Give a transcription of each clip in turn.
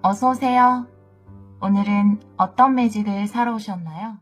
어서 오세요. 오늘은 어떤 매직을 사러 오셨나요?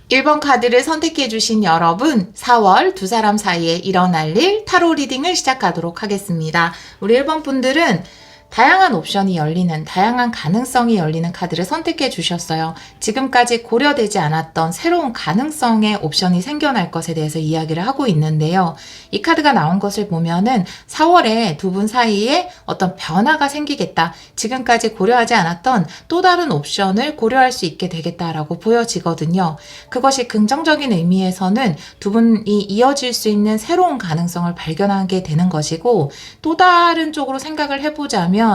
일 번 카드를 선택해주신 여러분, 4월 두 사람 사이에 일어날 일 타로 리딩을 시작하도록 하겠습니다. 우리 1번 분들은 다양한 옵션이 열리는, 다양한 가능성이 열리는 카드를 선택해 주셨어요. 지금까지 고려되지 않았던 새로운 가능성의 옵션이 생겨날 것에 대해서 이야기를 하고 있는데요. 이 카드가 나온 것을 보면은 4월에 두 분 사이에 어떤 변화가 생기겠다. 지금까지 고려하지 않았던 또 다른 옵션을 고려할 수 있게 되겠다라고 보여지거든요. 그것이 긍정적인 의미에서는 두 분이 이어질 수 있는 새로운 가능성을 발견하게 되는 것이고, 또 다른 쪽으로 생각을 해보자면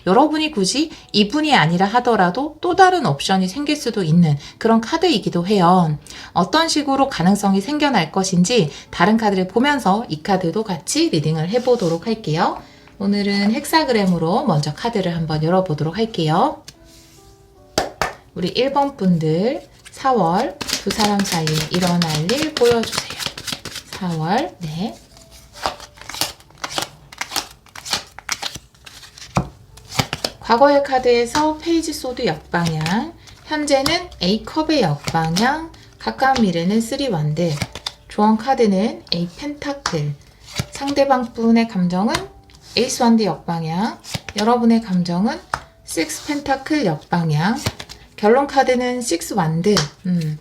여러분이 굳이 이분이 아니라 하더라도 또 다른 옵션이 생길 수도 있는 그런 카드이기도 해요. 어떤 식으로 가능성이 생겨날 것인지 다른 카드를 보면서 이 카드도 같이 리딩을 해보도록 할게요. 오늘은 헥사그램으로 먼저 카드를 한번 열어보도록 할게요. 우리 1번 분들 4월 두 사람 사이에 일어날 일 보여주세요. 4월, 네. 과거의 카드에서 페이지 소드 역방향, 현재는 A컵의 역방향, 가까운 미래는 3원드, 조언 카드는 A 펜타클, 상대방 분의 감정은 에이스 원드 역방향, 여러분의 감정은 6 펜타클 역방향, 결론 카드는 6 원드,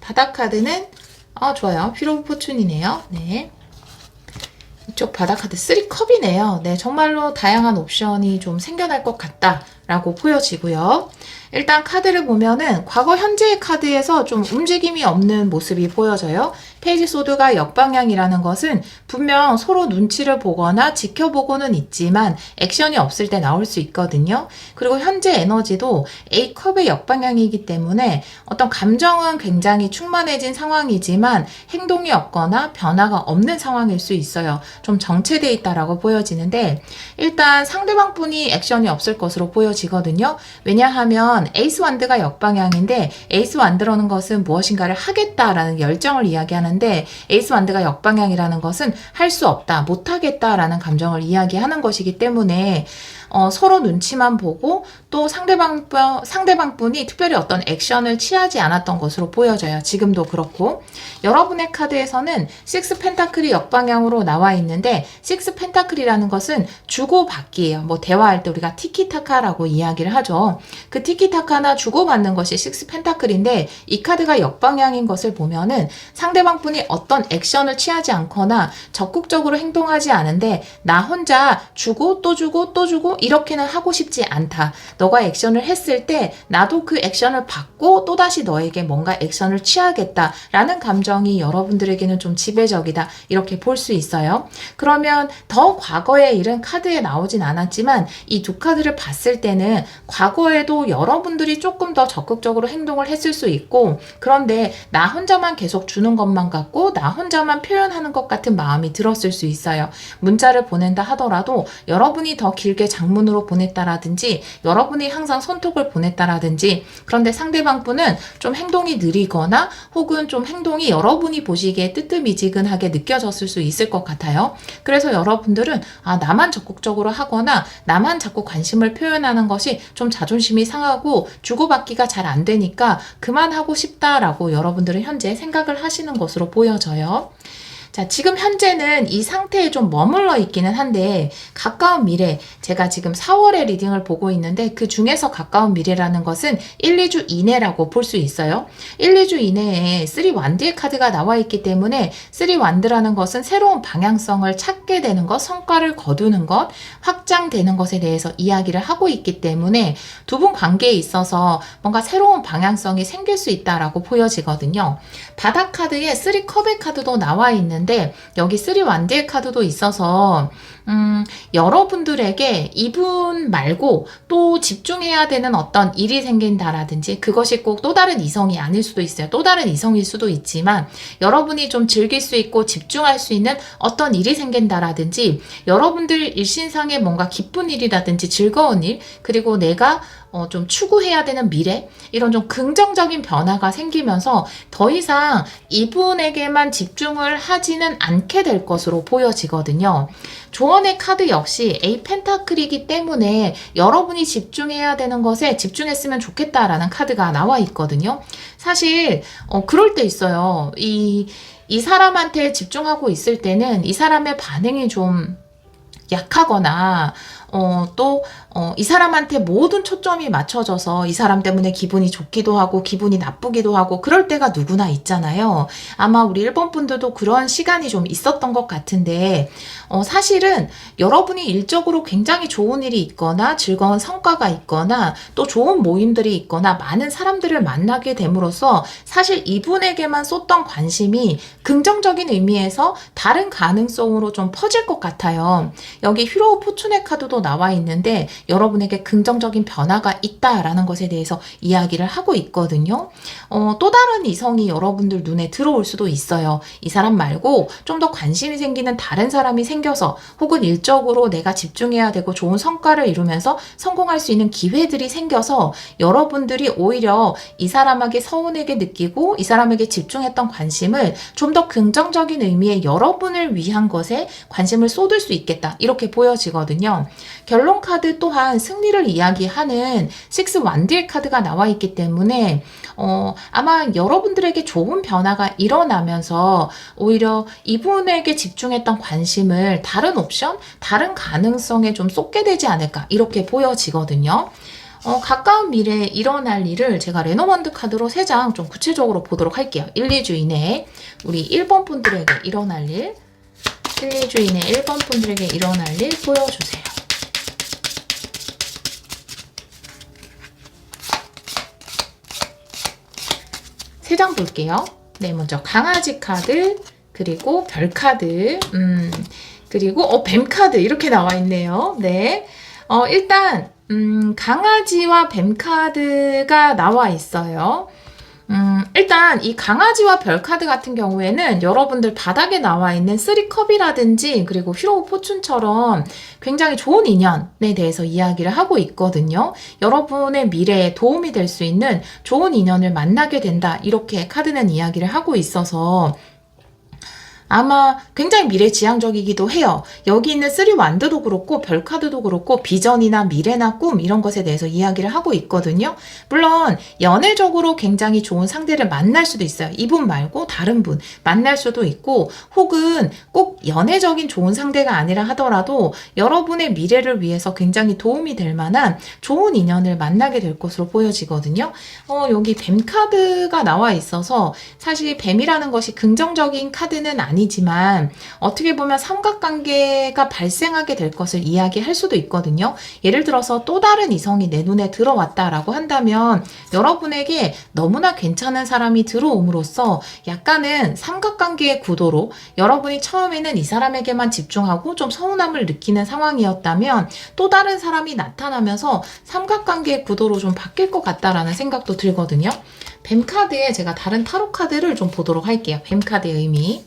바닥 카드는 좋아요. 휠 오브 포춘이네요. 네. 이쪽 바닥 카드 3컵이네요. 네, 정말로 다양한 옵션이 좀 생겨날 것 같다라고 보여지고요. 일단 카드를 보면은 과거 현재의 카드에서 좀 움직임이 없는 모습이 보여져요. 페이지 소드가 역방향이라는 것은 분명 서로 눈치를 보거나 지켜보고는 있지만 액션이 없을 때 나올 수 있거든요. 그리고 현재 에너지도 A컵의 역방향이기 때문에 어떤 감정은 굉장히 충만해진 상황이지만 행동이 없거나 변화가 없는 상황일 수 있어요. 좀 정체되어 있다라고 보여지는데, 일단 상대방 분이 액션이 없을 것으로 보여지거든요. 왜냐하면 에이스 완드가 역방향인데, 에이스 완드라는 것은 무엇인가를 하겠다라는 열정을 이야기하는데, 에이스 완드가 역방향이라는 것은 할 수 없다, 못하겠다라는 감정을 이야기하는 것이기 때문에 서로 눈치만 보고 또 상대방 분이 특별히 어떤 액션을 취하지 않았던 것으로 보여져요. 지금도 그렇고. 여러분의 카드에서는 6 펜타클이 역방향으로 나와 있는데, 6 펜타클이라는 것은 주고받기예요. 뭐 대화할 때 우리가 티키타카라고 이야기를 하죠. 그 티키타카나 주고받는 것이 6 펜타클인데, 이 카드가 역방향인 것을 보면은 상대방 분이 어떤 액션을 취하지 않거나 적극적으로 행동하지 않은데, 나 혼자 주고 또 주고 또 주고 이렇게는 하고 싶지 않다. 너가 액션을 했을 때 나도 그 액션을 받고 또다시 너에게 뭔가 액션을 취하겠다라는 감정이 여러분들에게는 좀 지배적이다. 이렇게 볼 수 있어요. 그러면 더 과거의 일은 카드에 나오진 않았지만 이 두 카드를 봤을 때는 과거에도 여러분들이 조금 더 적극적으로 행동을 했을 수 있고, 그런데 나 혼자만 계속 주는 것만 같고 나 혼자만 표현하는 것 같은 마음이 들었을 수 있어요. 문자를 보낸다 하더라도 여러분이 더 길게 장문으로 보냈다라든지 여러분이 항상 손톱을 보냈다라든지, 그런데 상대방 분은 좀 행동이 느리거나 혹은 좀 행동이 여러분이 보시기에 뜨뜻미지근하게 느껴졌을 수 있을 것 같아요. 그래서 여러분들은 나만 적극적으로 하거나 나만 자꾸 관심을 표현하는 것이 좀 자존심이 상하고 주고받기가 잘 안 되니까 그만하고 싶다라고 여러분들은 현재 생각을 하시는 것으로 보여져요. 자, 지금 현재는 이 상태에 좀 머물러 있기는 한데 가까운 미래, 제가 지금 4월에 리딩을 보고 있는데 그 중에서 가까운 미래라는 것은 1, 2주 이내라고 볼 수 있어요. 1, 2주 이내에 3 완드의 카드가 나와 있기 때문에 3 완드라는 것은 새로운 방향성을 찾게 되는 것, 성과를 거두는 것, 확장되는 것에 대해서 이야기를 하고 있기 때문에 두 분 관계에 있어서 뭔가 새로운 방향성이 생길 수 있다라고 보여지거든요. 바닥 카드에 3 컵의 카드도 나와 있는데 여기 3 완드의 카드도 있어서 여러분들에게 이분 말고 또 집중해야 되는 어떤 일이 생긴다라든지 그것이 꼭 또 다른 이성이 아닐 수도 있어요. 또 다른 이성일 수도 있지만 여러분이 좀 즐길 수 있고 집중할 수 있는 어떤 일이 생긴다라든지 여러분들 일신상에 뭔가 기쁜 일이라든지 즐거운 일 그리고 내가 좀 추구해야 되는 미래 이런 좀 긍정적인 변화가 생기면서 더 이상 이분에게만 집중을 하지는 않게 될 것으로 보여지거든요. 조언의 카드 역시 A 펜타클이기 때문에 여러분이 집중해야 되는 것에 집중했으면 좋겠다라는 카드가 나와 있거든요. 사실 그럴 때 있어요. 이 사람한테 집중하고 있을 때는 이 사람의 반응이 좀 약하거나 또 이 사람한테 모든 초점이 맞춰져서 이 사람 때문에 기분이 좋기도 하고 기분이 나쁘기도 하고 그럴 때가 누구나 있잖아요. 아마 우리 1번 분들도 그런 시간이 좀 있었던 것 같은데 사실은 여러분이 일적으로 굉장히 좋은 일이 있거나 즐거운 성과가 있거나 또 좋은 모임들이 있거나 많은 사람들을 만나게 됨으로써 사실 이분에게만 쏟던 관심이 긍정적인 의미에서 다른 가능성으로 좀 퍼질 것 같아요. 여기 히로 포춘의 카드도 나와 있는데 여러분에게 긍정적인 변화가 있다라는 것에 대해서 이야기를 하고 있거든요. 또 다른 이성이 여러분들 눈에 들어올 수도 있어요. 이 사람 말고 좀 더 관심이 생기는 다른 사람이 생겨서 혹은 일적으로 내가 집중해야 되고 좋은 성과를 이루면서 성공할 수 있는 기회들이 생겨서 여러분들이 오히려 이 사람에게 서운하게 느끼고 이 사람에게 집중했던 관심을 좀 더 긍정적인 의미의 여러분을 위한 것에 관심을 쏟을 수 있겠다. 이렇게 보여지거든요. 결론 카드 또한 승리를 이야기하는 6 완드의 카드가 나와 있기 때문에 아마 여러분들에게 좋은 변화가 일어나면서 오히려 이분에게 집중했던 관심을 다른 옵션, 다른 가능성에 좀 쏟게 되지 않을까 이렇게 보여지거든요. 가까운 미래에 일어날 일을 제가 레노먼드 카드로 3장 좀 구체적으로 보도록 할게요. 1, 2주 이내에 우리 1번 분들에게 일어날 일, 1, 2주 이내 1번 분들에게 일어날 일 보여주세요. 세 장 볼게요. 네, 먼저 강아지 카드, 그리고 별 카드, 그리고 뱀 카드 이렇게 나와 있네요. 네, 일단 강아지와 뱀 카드가 나와 있어요. 일단 이 강아지와 별 카드 같은 경우에는 여러분들 바닥에 나와 있는 3컵이라든지 그리고 히로 포춘처럼 굉장히 좋은 인연에 대해서 이야기를 하고 있거든요. 여러분의 미래에 도움이 될 수 있는 좋은 인연을 만나게 된다. 이렇게 카드는 이야기를 하고 있어서 아마 굉장히 미래지향적이기도 해요. 여기 있는 3 완드도 그렇고 별 카드도 그렇고 비전이나 미래나 꿈 이런 것에 대해서 이야기를 하고 있거든요. 물론 연애적으로 굉장히 좋은 상대를 만날 수도 있어요. 이분 말고 다른 분 만날 수도 있고 혹은 꼭 연애적인 좋은 상대가 아니라 하더라도 여러분의 미래를 위해서 굉장히 도움이 될 만한 좋은 인연을 만나게 될 것으로 보여지거든요. 여기 뱀 카드가 나와 있어서 사실 뱀이라는 것이 긍정적인 카드는 아니지만 어떻게 보면 삼각관계가 발생하게 될 것을 이야기할 수도 있거든요. 예를 들어서 또 다른 이성이 내 눈에 들어왔다라고 한다면 여러분에게 너무나 괜찮은 사람이 들어옴으로써 약간은 삼각관계의 구도로 여러분이 처음에는 이 사람에게만 집중하고 좀 서운함을 느끼는 상황이었다면 또 다른 사람이 나타나면서 삼각관계의 구도로 좀 바뀔 것 같다라는 생각도 들거든요. 뱀 카드에 제가 다른 타로 카드를 좀 보도록 할게요. 뱀 카드의 의미.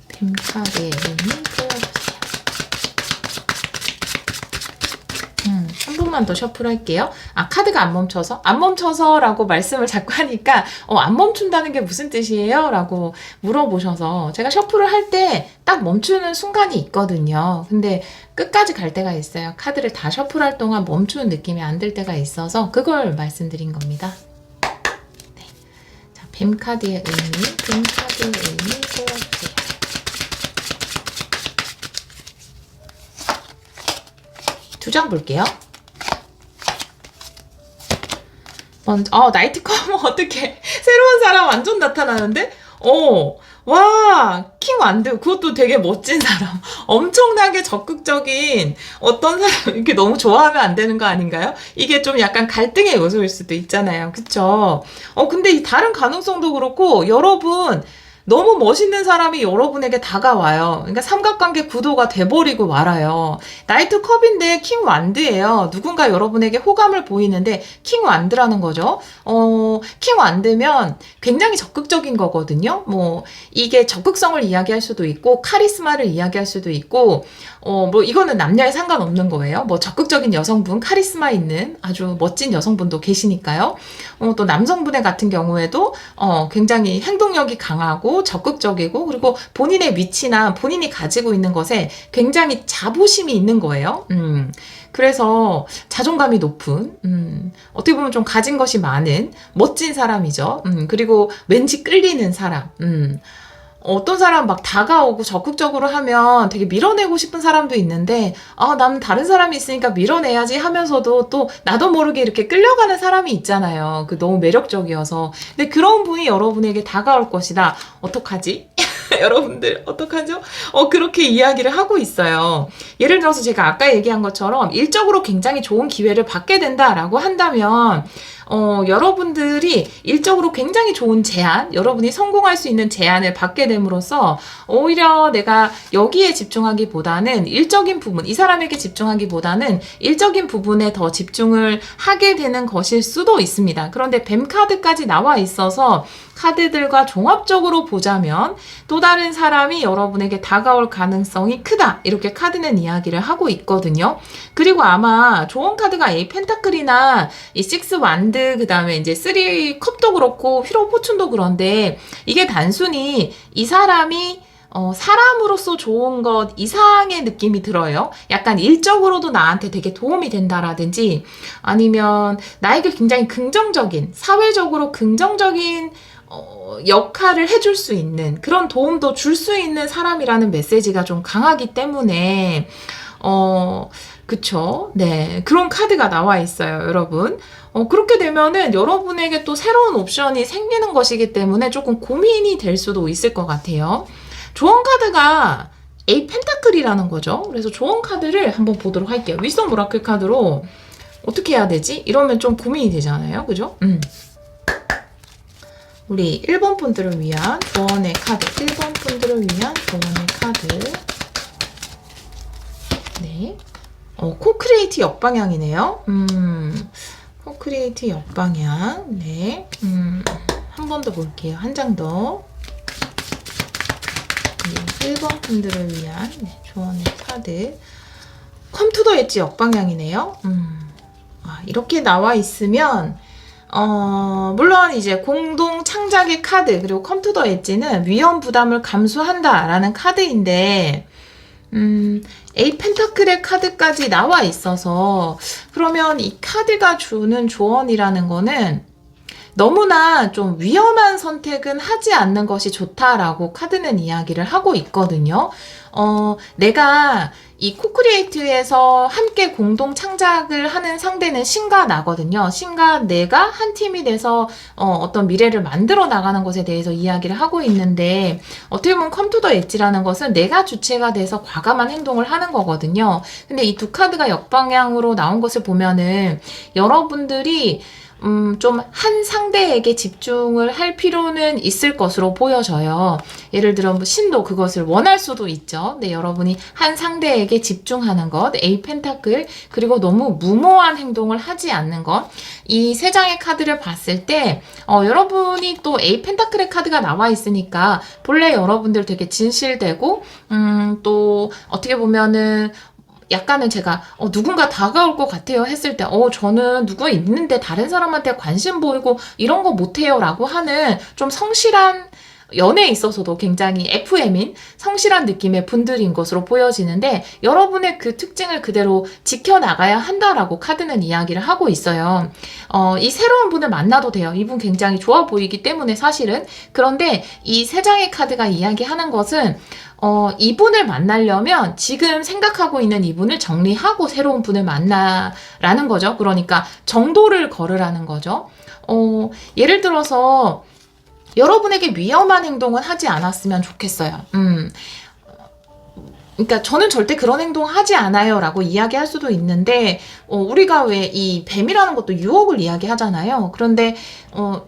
뱀 카드의 의미 보여주세요. 한 번만 더 셔플할게요. 카드가 안 멈춰서? 안 멈춰서 라고 말씀을 자꾸 하니까 안 멈춘다는 게 무슨 뜻이에요? 라고 물어보셔서 제가 셔플을 할 때 딱 멈추는 순간이 있거든요. 근데 끝까지 갈 때가 있어요. 카드를 다 셔플할 동안 멈추는 느낌이 안 들 때가 있어서 그걸 말씀드린 겁니다. 뱀 카드의 의미 보여주세요. 두 장 볼게요. 먼저, 나이트 컴 어떻게 새로운 사람 완전 나타나는데? 와, 킹 완드. 그것도 되게 멋진 사람. 엄청나게 적극적인 어떤 사람, 이렇게 너무 좋아하면 안 되는 거 아닌가요? 이게 좀 약간 갈등의 요소일 수도 있잖아요. 그쵸? 근데 이 다른 가능성도 그렇고, 여러분, 너무 멋있는 사람이 여러분에게 다가와요. 그러니까 삼각관계 구도가 돼버리고 말아요. 나이트 컵인데 킹 완드예요. 누군가 여러분에게 호감을 보이는데 킹 완드라는 거죠. 킹 완드면 굉장히 적극적인 거거든요. 뭐 이게 적극성을 이야기할 수도 있고 카리스마를 이야기할 수도 있고 뭐 이거는 남녀에 상관없는 거예요. 뭐 적극적인 여성분, 카리스마 있는 아주 멋진 여성분도 계시니까요. 또 남성분의 같은 경우에도 굉장히 행동력이 강하고 적극적이고 그리고 본인의 위치나 본인이 가지고 있는 것에 굉장히 자부심이 있는 거예요. 그래서 자존감이 높은, 어떻게 보면 좀 가진 것이 많은 멋진 사람이죠. 그리고 왠지 끌리는 사람. 어떤 사람 막 다가오고 적극적으로 하면 되게 밀어내고 싶은 사람도 있는데, 나는 다른 사람이 있으니까 밀어내야지 하면서도 또 나도 모르게 이렇게 끌려가는 사람이 있잖아요. 너무 매력적이어서. 근데 그런 분이 여러분에게 다가올 것이다. 어떡하지? 여러분들 어떡하죠? 그렇게 이야기를 하고 있어요. 예를 들어서 제가 아까 얘기한 것처럼 일적으로 굉장히 좋은 기회를 받게 된다라고 한다면 여러분들이 일적으로 굉장히 좋은 제안, 여러분이 성공할 수 있는 제안을 받게 됨으로써 오히려 내가 여기에 집중하기보다는 일적인 부분, 이 사람에게 집중하기보다는 일적인 부분에 더 집중을 하게 되는 것일 수도 있습니다. 그런데 뱀 카드까지 나와 있어서 카드들과 종합적으로 보자면 또 다른 사람이 여러분에게 다가올 가능성이 크다. 이렇게 카드는 이야기를 하고 있거든요. 그리고 아마 좋은 카드가 이 펜타클이나 이 식스 완드, 그 다음에 이제 3 컵도 그렇고 휘로 포춘도 그런데 이게 단순히 이 사람이 사람으로서 좋은 것 이상의 느낌이 들어요. 약간 일적으로도 나한테 되게 도움이 된다라든지 아니면 나에게 굉장히 긍정적인, 사회적으로 긍정적인 역할을 해줄 수 있는 그런 도움도 줄 수 있는 사람이라는 메시지가 좀 강하기 때문에 그쵸? 네. 그런 카드가 나와 있어요, 여러분. 그렇게 되면은 여러분에게 또 새로운 옵션이 생기는 것이기 때문에 조금 고민이 될 수도 있을 것 같아요. 조언 카드가 에이 펜타클이라는 거죠. 그래서 조언 카드를 한번 보도록 할게요. 위스덤 오라클 카드로 어떻게 해야 되지? 이러면 좀 고민이 되잖아요. 그죠? 우리 1번 분들을 위한 조언의 카드. 1번 분들을 위한 조언의 카드. 네. 코크리에이트 역방향이네요. 코크리에이트 역방향. 네. 한 번 더 볼게요. 한 장 더. 네, 1번 분들을 위한 조언의 카드. 컴투더 엣지 역방향이네요. 이렇게 나와 있으면 물론 이제 공동 창작의 카드 그리고 컴투더 엣지는 위험 부담을 감수한다라는 카드인데 에이 펜타클의 카드까지 나와 있어서 그러면 이 카드가 주는 조언이라는 거는 너무나 좀 위험한 선택은 하지 않는 것이 좋다라고 카드는 이야기를 하고 있거든요. 내가 이 코크리에이트에서 함께 공동 창작을 하는 상대는 신과 나거든요. 신과 내가 한 팀이 돼서 어떤 미래를 만들어 나가는 것에 대해서 이야기를 하고 있는데 어떻게 보면 컴투 더 엣지라는 것은 내가 주체가 돼서 과감한 행동을 하는 거거든요. 근데 이 두 카드가 역방향으로 나온 것을 보면은 여러분들이 좀 한 상대에게 집중을 할 필요는 있을 것으로 보여져요. 예를 들어 뭐 신도 그것을 원할 수도 있죠. 근데 여러분이 한 상대에게 집중하는 것, 에이 펜타클, 그리고 너무 무모한 행동을 하지 않는 것. 이 세 장의 카드를 봤을 때 여러분이 또 에이 펜타클의 카드가 나와 있으니까 본래 여러분들 되게 진실되고 또 어떻게 보면은 약간은 제가 누군가 다가올 것 같아요 했을 때 저는 누가 있는데 다른 사람한테 관심 보이고 이런 거 못해요 라고 하는 좀 성실한 연애에 있어서도 굉장히 FM인 성실한 느낌의 분들인 것으로 보여지는데 여러분의 그 특징을 그대로 지켜나가야 한다라고 카드는 이야기를 하고 있어요. 이 새로운 분을 만나도 돼요. 이분 굉장히 좋아 보이기 때문에 사실은. 그런데 이 세 장의 카드가 이야기하는 것은 이분을 만나려면 지금 생각하고 있는 이분을 정리하고 새로운 분을 만나라는 거죠. 그러니까 정도를 걸으라는 거죠. 예를 들어서 여러분에게 위험한 행동은 하지 않았으면 좋겠어요. 그러니까 저는 절대 그런 행동 하지 않아요 라고 이야기할 수도 있는데 우리가 왜 이 뱀이라는 것도 유혹을 이야기하잖아요. 그런데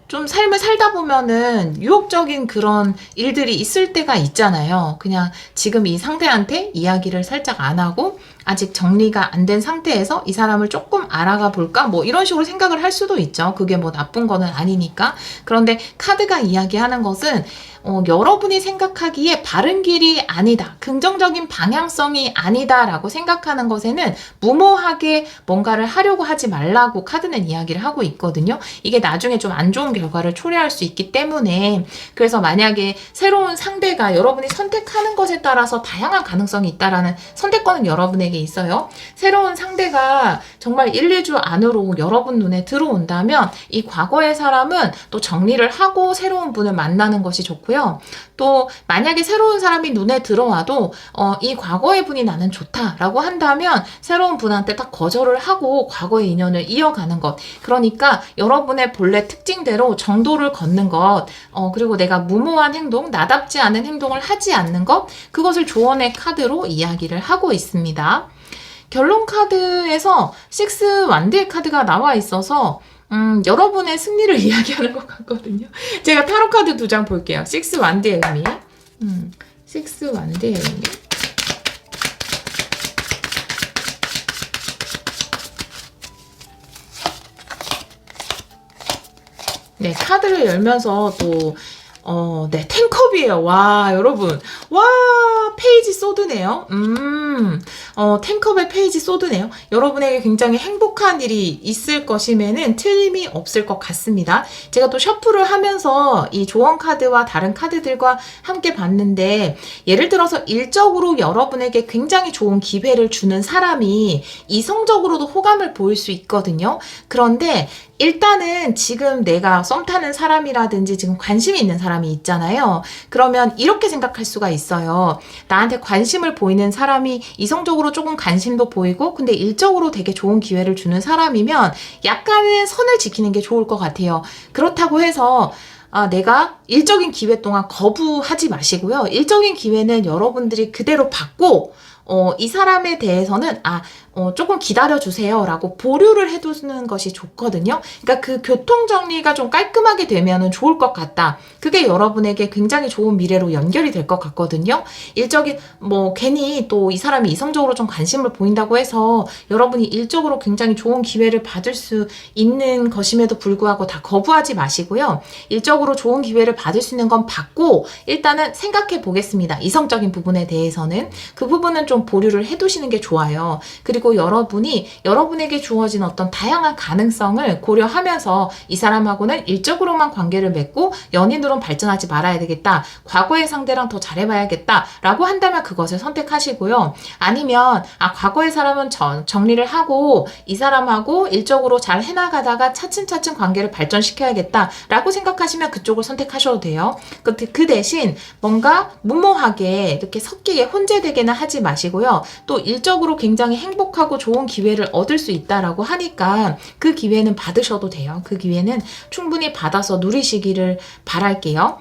좀 삶을 살다 보면은 유혹적인 그런 일들이 있을 때가 있잖아요. 그냥 지금 이 상대한테 이야기를 살짝 안 하고 아직 정리가 안 된 상태에서 이 사람을 조금 알아가 볼까? 뭐 이런 식으로 생각을 할 수도 있죠. 그게 뭐 나쁜 거는 아니니까. 그런데 카드가 이야기하는 것은 여러분이 생각하기에 바른 길이 아니다. 긍정적인 방향성이 아니다. 라고 생각하는 것에는 무모하게 뭔가를 하려고 하지 말라고 카드는 이야기를 하고 있거든요. 이게 나중에 좀 안 좋은 결과를 초래할 수 있기 때문에 그래서 만약에 새로운 상대가 여러분이 선택하는 것에 따라서 다양한 가능성이 있다라는 선택권은 여러분에게 있어요. 새로운 상대가 정말 1, 2주 안으로 여러분 눈에 들어온다면 이 과거의 사람은 또 정리를 하고 새로운 분을 만나는 것이 좋고요. 또 만약에 새로운 사람이 눈에 들어와도 이 과거의 분이 나는 좋다라고 한다면 새로운 분한테 딱 거절을 하고 과거의 인연을 이어가는 것. 그러니까 여러분의 본래 특징대로 정도를 걷는 것, 그리고 내가 무모한 행동, 나답지 않은 행동을 하지 않는 것, 그것을 조언의 카드로 이야기를 하고 있습니다. 결론 카드에서 6 완드의 카드가 나와 있어서 여러분의 승리를 이야기하는 것 같거든요. 제가 타로 카드 2장 볼게요. 6 완드의 의미. 6 완드의 의미. 네, 카드를 열면서 또 네, 텐컵이에요. 와, 여러분. 와, 페이지 소드네요. 텐컵의 페이지 소드네요. 여러분에게 굉장히 행복한 일이 있을 것임에는 틀림이 없을 것 같습니다. 제가 또 셔플을 하면서 이 조언 카드와 다른 카드들과 함께 봤는데, 예를 들어서 일적으로 여러분에게 굉장히 좋은 기회를 주는 사람이 이성적으로도 호감을 보일 수 있거든요. 그런데 일단은 지금 내가 썸 타는 사람이라든지 지금 관심이 있는 사람이 있잖아요. 그러면 이렇게 생각할 수가 있어요. 나한테 관심을 보이는 사람이 이성적으로 조금 관심도 보이고 근데 일적으로 되게 좋은 기회를 주는 사람이면 약간은 선을 지키는 게 좋을 것 같아요. 그렇다고 해서 내가 일적인 기회 동안 거부하지 마시고요. 일적인 기회는 여러분들이 그대로 받고 이 사람에 대해서는 조금 기다려주세요 라고 보류를 해두는 것이 좋거든요. 그러니까 그 교통정리가 좀 깔끔하게 되면 좋을 것 같다. 그게 여러분에게 굉장히 좋은 미래로 연결이 될 것 같거든요. 일적인 괜히 또 이 사람이 이성적으로 좀 관심을 보인다고 해서 여러분이 일적으로 굉장히 좋은 기회를 받을 수 있는 것임에도 불구하고 다 거부하지 마시고요. 일적으로 좋은 기회를 받을 수 있는 건 받고 일단은 생각해 보겠습니다. 이성적인 부분에 대해서는 그 부분은 좀 보류를 해두시는 게 좋아요. 그리고 여러분이 여러분에게 주어진 어떤 다양한 가능성을 고려하면서 이 사람하고는 일적으로만 관계를 맺고 연인으로는 발전하지 말아야 되겠다. 과거의 상대랑 더 잘해봐야겠다. 라고 한다면 그것을 선택하시고요. 아니면 과거의 사람은 정리를 하고 이 사람하고 일적으로 잘 해나가다가 차츰차츰 관계를 발전시켜야겠다. 라고 생각하시면 그쪽을 선택하셔도 돼요. 그 대신 뭔가 무모하게 이렇게 섞이게 혼재되게는 하지 마시고요. 또 일적으로 굉장히 행복하고 좋은 기회를 얻을 수 있다라고 하니까 그 기회는 받으셔도 돼요. 그 기회는 충분히 받아서 누리시기를 바랄게요.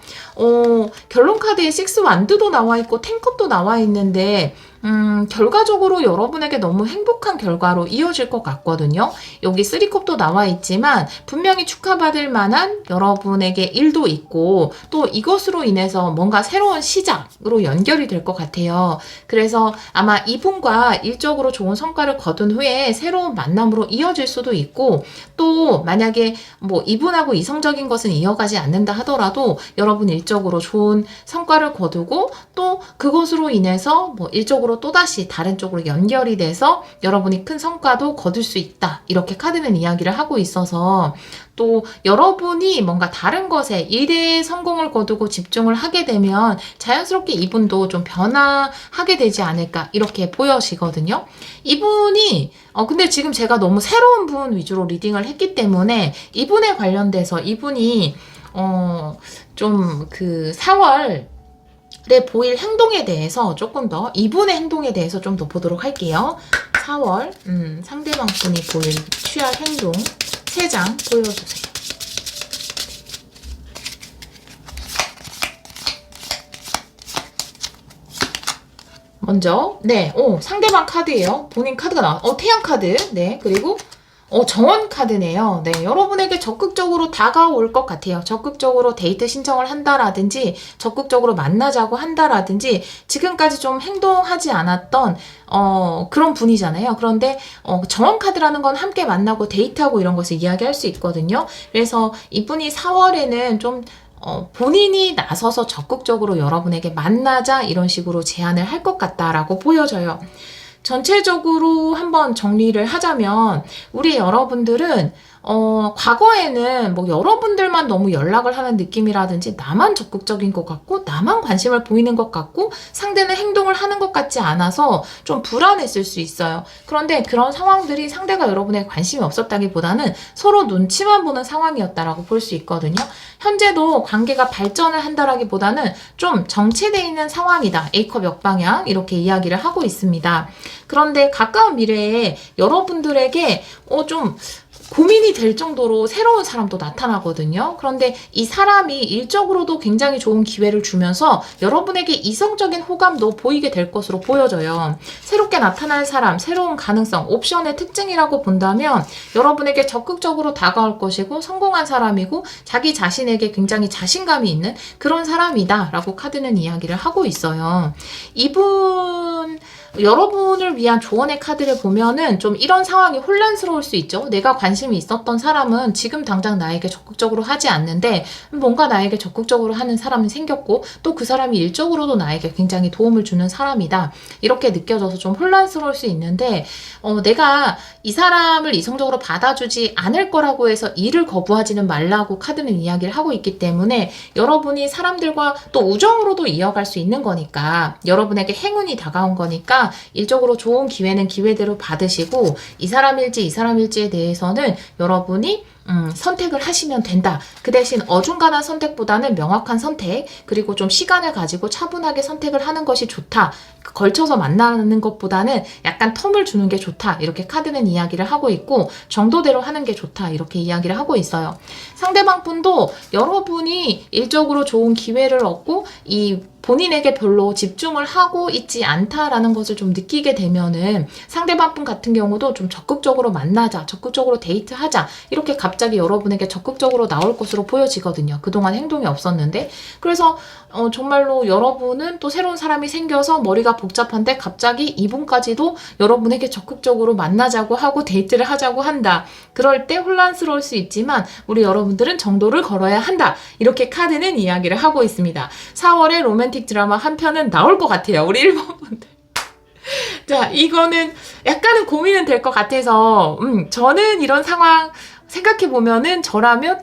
결론 카드에 6 완드도 나와 있고 텐컵도 나와 있는데 결과적으로 여러분에게 너무 행복한 결과로 이어질 것 같거든요. 여기 3컵도 나와 있지만 분명히 축하받을 만한 여러분에게 일도 있고 또 이것으로 인해서 뭔가 새로운 시작으로 연결이 될 것 같아요. 그래서 아마 이분과 일적으로 좋은 성과를 거둔 후에 새로운 만남으로 이어질 수도 있고 또 만약에 이분하고 이성적인 것은 이어가지 않는다 하더라도 여러분 일적으로 좋은 성과를 거두고 또 그것으로 인해서 일적으로 쪽으로 또다시 다른 쪽으로 연결이 돼서 여러분이 큰 성과도 거둘 수 있다. 이렇게 카드는 이야기를 하고 있어서 또 여러분이 뭔가 다른 것에 일에 성공을 거두고 집중을 하게 되면 자연스럽게 이분도 좀 변화하게 되지 않을까 이렇게 보여지거든요. 이분이 근데 지금 제가 너무 새로운 분 위주로 리딩을 했기 때문에 이분에 관련돼서 이분이 좀 그 4월에 보일 행동에 대해서 조금 더 이분의 행동에 대해서 좀 더 보도록 할게요. 4월 상대방 분이 취할 행동 3장 보여주세요. 먼저 상대방 카드예요. 본인 카드가 태양 카드. 네, 그리고 정원 카드네요. 네, 여러분에게 적극적으로 다가올 것 같아요. 적극적으로 데이트 신청을 한다라든지 적극적으로 만나자고 한다라든지 지금까지 좀 행동하지 않았던 그런 분이잖아요. 그런데 정원 카드라는 건 함께 만나고 데이트하고 이런 것을 이야기할 수 있거든요. 그래서 이분이 4월에는 좀 본인이 나서서 적극적으로 여러분에게 만나자 이런 식으로 제안을 할 것 같다라고 보여져요. 전체적으로 한번 정리를 하자면 우리 여러분들은 과거에는 뭐 여러분들만 너무 연락을 하는 느낌이라든지 나만 적극적인 것 같고 나만 관심을 보이는 것 같고 상대는 행동을 하는 것 같지 않아서 좀 불안했을 수 있어요. 그런데 그런 상황들이 상대가 여러분에게 관심이 없었다기보다는 서로 눈치만 보는 상황이었다라고 볼 수 있거든요. 현재도 관계가 발전을 한다라기보다는 좀 정체되어 있는 상황이다. A컵 역방향 이렇게 이야기를 하고 있습니다. 그런데 가까운 미래에 여러분들에게 좀 고민이 될 정도로 새로운 사람도 나타나거든요. 그런데 이 사람이 일적으로도 굉장히 좋은 기회를 주면서 여러분에게 이성적인 호감도 보이게 될 것으로 보여져요. 새롭게 나타날 사람, 새로운 가능성, 옵션의 특징이라고 본다면 여러분에게 적극적으로 다가올 것이고 성공한 사람이고 자기 자신에게 굉장히 자신감이 있는 그런 사람이다 라고 카드는 이야기를 하고 있어요. 여러분을 위한 조언의 카드를 보면은 좀 이런 상황이 혼란스러울 수 있죠. 내가 관심이 있었던 사람은 지금 당장 나에게 적극적으로 하지 않는데 뭔가 나에게 적극적으로 하는 사람이 생겼고 또 그 사람이 일적으로도 나에게 굉장히 도움을 주는 사람이다. 이렇게 느껴져서 좀 혼란스러울 수 있는데 내가 이 사람을 이성적으로 받아주지 않을 거라고 해서 일을 거부하지는 말라고 카드는 이야기를 하고 있기 때문에 여러분이 사람들과 또 우정으로도 이어갈 수 있는 거니까 여러분에게 행운이 다가온 거니까 일적으로 좋은 기회는 기회대로 받으시고 이 사람일지에 대해서는 여러분이 선택을 하시면 된다. 그 대신 어중간한 선택보다는 명확한 선택 그리고 좀 시간을 가지고 차분하게 선택을 하는 것이 좋다. 걸쳐서 만나는 것보다는 약간 텀을 주는 게 좋다. 이렇게 카드는 이야기를 하고 있고 정도대로 하는 게 좋다. 이렇게 이야기를 하고 있어요. 상대방 분도 여러분이 일적으로 좋은 기회를 얻고 이 본인에게 별로 집중을 하고 있지 않다라는 것을 좀 느끼게 되면은 상대방 분 같은 경우도 좀 적극적으로 만나자, 적극적으로 데이트하자 이렇게 갑자기 여러분에게 적극적으로 나올 것으로 보여지거든요. 그동안 행동이 없었는데 그래서 정말로 여러분은 또 새로운 사람이 생겨서 머리가 복잡한데 갑자기 이분까지도 여러분에게 적극적으로 만나자고 하고 데이트를 하자고 한다. 그럴 때 혼란스러울 수 있지만 우리 여러분들은 정도를 걸어야 한다. 이렇게 카드는 이야기를 하고 있습니다. 4월에 로맨틱 드라마 한 편은 나올 것 같아요. 우리 1번 분들. 자, 이거는 약간은 고민은 될 것 같아서 저는 이런 상황 생각해보면은 저라면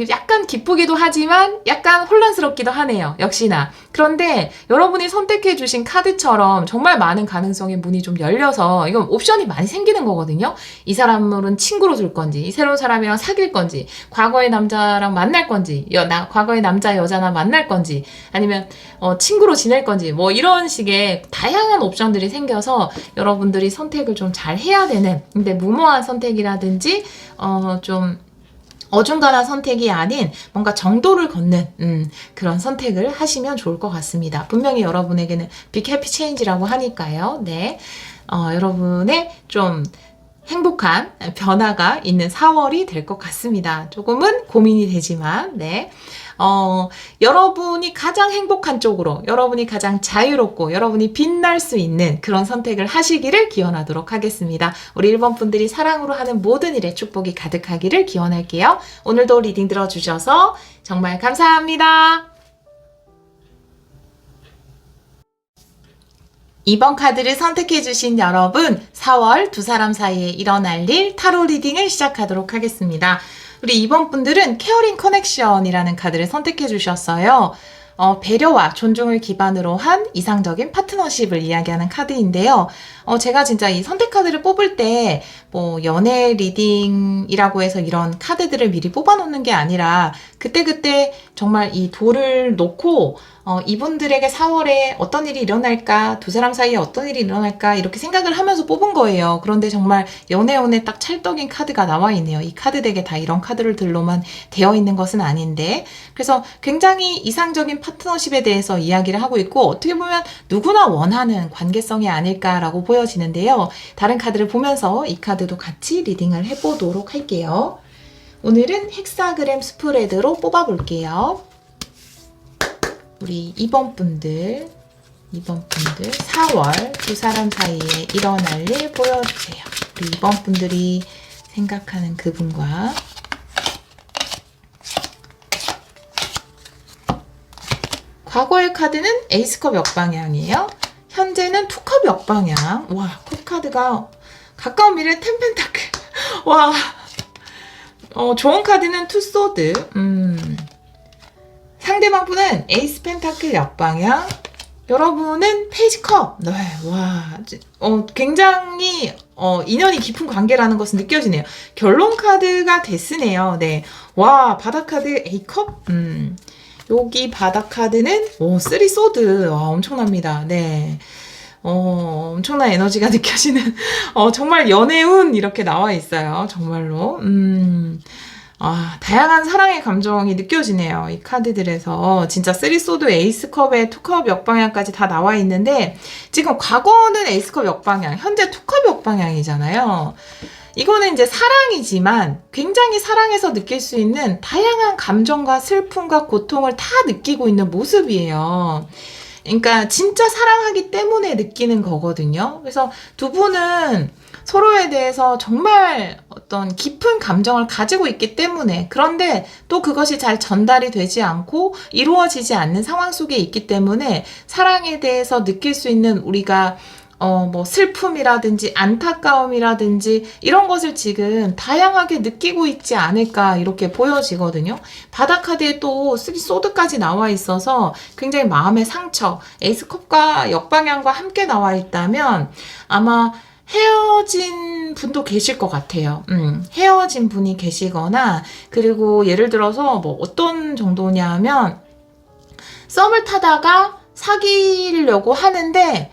약간 기쁘기도 하지만 약간 혼란스럽기도 하네요. 역시나. 그런데 여러분이 선택해주신 카드처럼 정말 많은 가능성의 문이 좀 열려서 이건 옵션이 많이 생기는 거거든요. 이 사람은 친구로 둘 건지 새로운 사람이랑 사귈 건지 과거의 남자랑 만날 건지 과거의 남자 여자나 만날 건지 아니면 친구로 지낼 건지 뭐 이런 식의 다양한 옵션들이 생겨서 여러분들이 선택을 좀 잘 해야 되는 근데 무모한 선택이라든지 좀 어중간한 선택이 아닌 뭔가 정도를 걷는 그런 선택을 하시면 좋을 것 같습니다. 분명히 여러분에게는 빅 해피 체인지라고 하니까요. 네, 여러분의 좀 행복한 변화가 있는 4월이 될 것 같습니다. 조금은 고민이 되지만 네. 여러분이 가장 행복한 쪽으로, 여러분이 가장 자유롭고, 여러분이 빛날 수 있는 그런 선택을 하시기를 기원하도록 하겠습니다. 우리 1번 분들이 사랑으로 하는 모든 일에 축복이 가득하기를 기원할게요. 오늘도 리딩 들어주셔서 정말 감사합니다. 이번 카드를 선택해주신 여러분, 4월 두 사람 사이에 일어날 일 타로 리딩을 시작하도록 하겠습니다. 우리 이번 분들은 케어링 커넥션이라는 카드를 선택해주셨어요. 배려와 존중을 기반으로 한 이상적인 파트너십을 이야기하는 카드인데요. 제가 진짜 이 선택 카드를 뽑을 때, 연애 리딩이라고 해서 이런 카드들을 미리 뽑아놓는 게 아니라, 그때그때 정말 이 돌을 놓고, 이분들에게 4월에 어떤 일이 일어날까, 두 사람 사이에 어떤 일이 일어날까, 이렇게 생각을 하면서 뽑은 거예요. 그런데 정말 연애운에 딱 찰떡인 카드가 나와 있네요. 이 카드 덱에 다 이런 카드들로만 되어 있는 것은 아닌데, 그래서 굉장히 이상적인 파트너십에 대해서 이야기를 하고 있고, 어떻게 보면 누구나 원하는 관계성이 아닐까라고 보여지는데요. 다른 카드를 보면서 이 카드도 같이 리딩을 해보도록 할게요. 오늘은 헥사그램 스프레드로 뽑아볼게요. 우리 2번 분들 4월 두 사람 사이에 일어날 일 보여주세요. 우리 2번 분들이 생각하는 그분과 과거의 카드는 에이스컵 역방향이에요. 현재는 투컵 역방향. 와, 컵카드가 가까운 미래 텐펜타클. 와, 좋은 카드는 투소드. 상대방 분은 에이스 펜타클 역방향. 여러분은 페이지 컵. 네, 와, 굉장히 인연이 깊은 관계라는 것은 느껴지네요. 결론 카드가 데스네요. 네, 와, 바닥 카드 A컵. 여기 바닥 카드는 3 소드. 와, 엄청납니다. 네. 엄청난 에너지가 느껴지는 정말 연애운 이렇게 나와 있어요. 정말로. 다양한 사랑의 감정이 느껴지네요. 이 카드들에서 진짜 3 소드 에이스컵에 투컵 역방향까지 다 나와 있는데 지금 과거는 에이스컵 역방향, 현재 투컵 역방향이잖아요. 이거는 이제 사랑이지만 굉장히 사랑에서 느낄 수 있는 다양한 감정과 슬픔과 고통을 다 느끼고 있는 모습이에요. 그러니까 진짜 사랑하기 때문에 느끼는 거거든요. 그래서 두 분은 서로에 대해서 정말 어떤 깊은 감정을 가지고 있기 때문에, 그런데 또 그것이 잘 전달이 되지 않고 이루어지지 않는 상황 속에 있기 때문에 사랑에 대해서 느낄 수 있는 우리가 슬픔이라든지 안타까움이라든지 이런 것을 지금 다양하게 느끼고 있지 않을까 이렇게 보여지거든요. 바닥 카드에 또 3 소드까지 나와 있어서 굉장히 마음의 상처, 에이스컵과 역방향과 함께 나와 있다면 아마 헤어진 분도 계실 것 같아요. 헤어진 분이 계시거나, 그리고 예를 들어서 어떤 정도냐 하면 썸을 타다가 사귀려고 하는데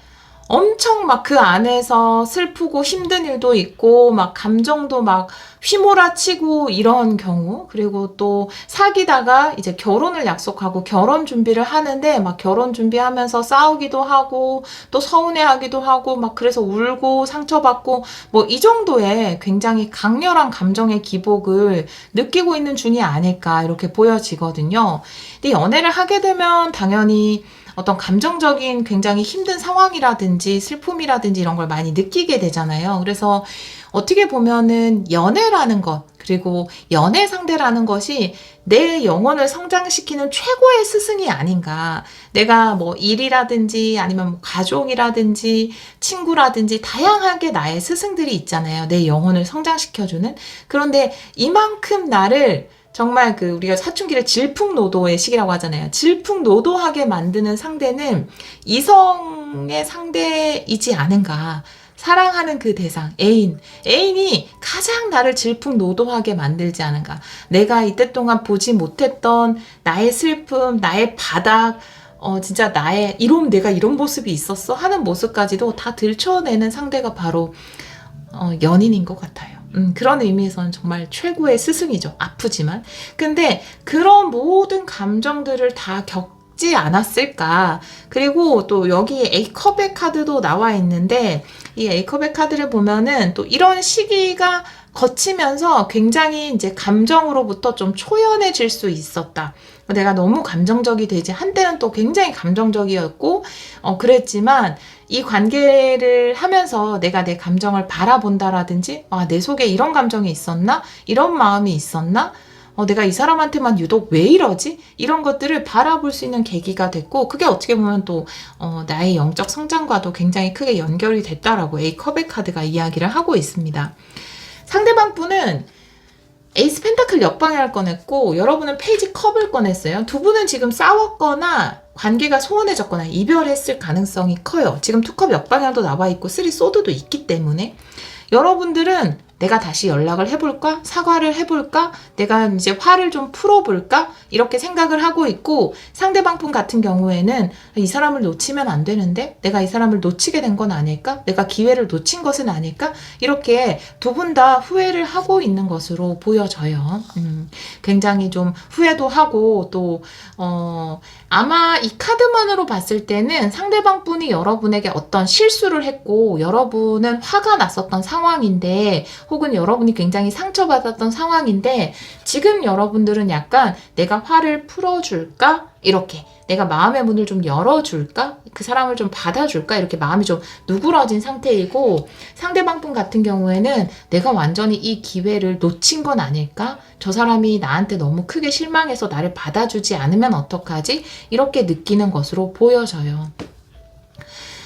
엄청 막 그 안에서 슬프고 힘든 일도 있고 막 감정도 막 휘몰아치고 이런 경우, 그리고 또 사귀다가 이제 결혼을 약속하고 결혼 준비를 하는데 막 결혼 준비하면서 싸우기도 하고 또 서운해하기도 하고 막 그래서 울고 상처받고 이 정도의 굉장히 강렬한 감정의 기복을 느끼고 있는 중이 아닐까 이렇게 보여지거든요. 근데 연애를 하게 되면 당연히 어떤 감정적인 굉장히 힘든 상황이라든지 슬픔이라든지 이런 걸 많이 느끼게 되잖아요. 그래서 어떻게 보면은 연애라는 것, 그리고 연애 상대라는 것이 내 영혼을 성장시키는 최고의 스승이 아닌가. 내가 일이라든지 아니면 가족이라든지 친구라든지 다양하게 나의 스승들이 있잖아요. 내 영혼을 성장시켜주는. 그런데 이만큼 나를 정말 우리가 사춘기를 질풍노도의 시기라고 하잖아요. 질풍노도하게 만드는 상대는 이성의 상대이지 않은가. 사랑하는 그 대상, 애인이 가장 나를 질풍노도하게 만들지 않은가. 내가 이때 동안 보지 못했던 나의 슬픔, 나의 바닥, 진짜 내가 이런 모습이 있었어 하는 모습까지도 다 들춰내는 상대가 바로 연인인 것 같아요. 그런 의미에서는 정말 최고의 스승이죠. 아프지만. 근데 그런 모든 감정들을 다 겪지 않았을까. 그리고 또 여기 A컵의 카드도 나와 있는데 이 A컵의 카드를 보면은 또 이런 시기가 거치면서 굉장히 이제 감정으로부터 좀 초연해질 수 있었다. 내가 너무 감정적이 되지, 한때는 또 굉장히 감정적이었고 그랬지만 이 관계를 하면서 내가 내 감정을 바라본다라든지 내 속에 이런 감정이 있었나? 이런 마음이 있었나? 내가 이 사람한테만 유독 왜 이러지? 이런 것들을 바라볼 수 있는 계기가 됐고, 그게 어떻게 보면 또 나의 영적 성장과도 굉장히 크게 연결이 됐다라고 A컵의 카드가 이야기를 하고 있습니다. 상대방 분은 에이스 펜타클 역방향을 꺼냈고, 여러분은 페이지 컵을 꺼냈어요. 두 분은 지금 싸웠거나 관계가 소원해졌거나 이별했을 가능성이 커요. 지금 투컵 역방향도 나와 있고 쓰리 소드도 있기 때문에 여러분들은 내가 다시 연락을 해볼까? 사과를 해볼까? 내가 이제 화를 좀 풀어볼까? 이렇게 생각을 하고 있고, 상대방 분 같은 경우에는 이 사람을 놓치면 안 되는데 내가 이 사람을 놓치게 된 건 아닐까? 내가 기회를 놓친 것은 아닐까? 이렇게 두 분 다 후회를 하고 있는 것으로 보여져요. 굉장히 좀 후회도 하고 또 아마 이 카드만으로 봤을 때는 상대방 분이 여러분에게 어떤 실수를 했고 여러분은 화가 났었던 상황인데, 혹은 여러분이 굉장히 상처받았던 상황인데, 지금 여러분들은 약간 내가 화를 풀어줄까? 이렇게 내가 마음의 문을 좀 열어줄까? 그 사람을 좀 받아줄까? 이렇게 마음이 좀 누그러진 상태이고, 상대방 분 같은 경우에는 내가 완전히 이 기회를 놓친 건 아닐까? 저 사람이 나한테 너무 크게 실망해서 나를 받아주지 않으면 어떡하지? 이렇게 느끼는 것으로 보여져요.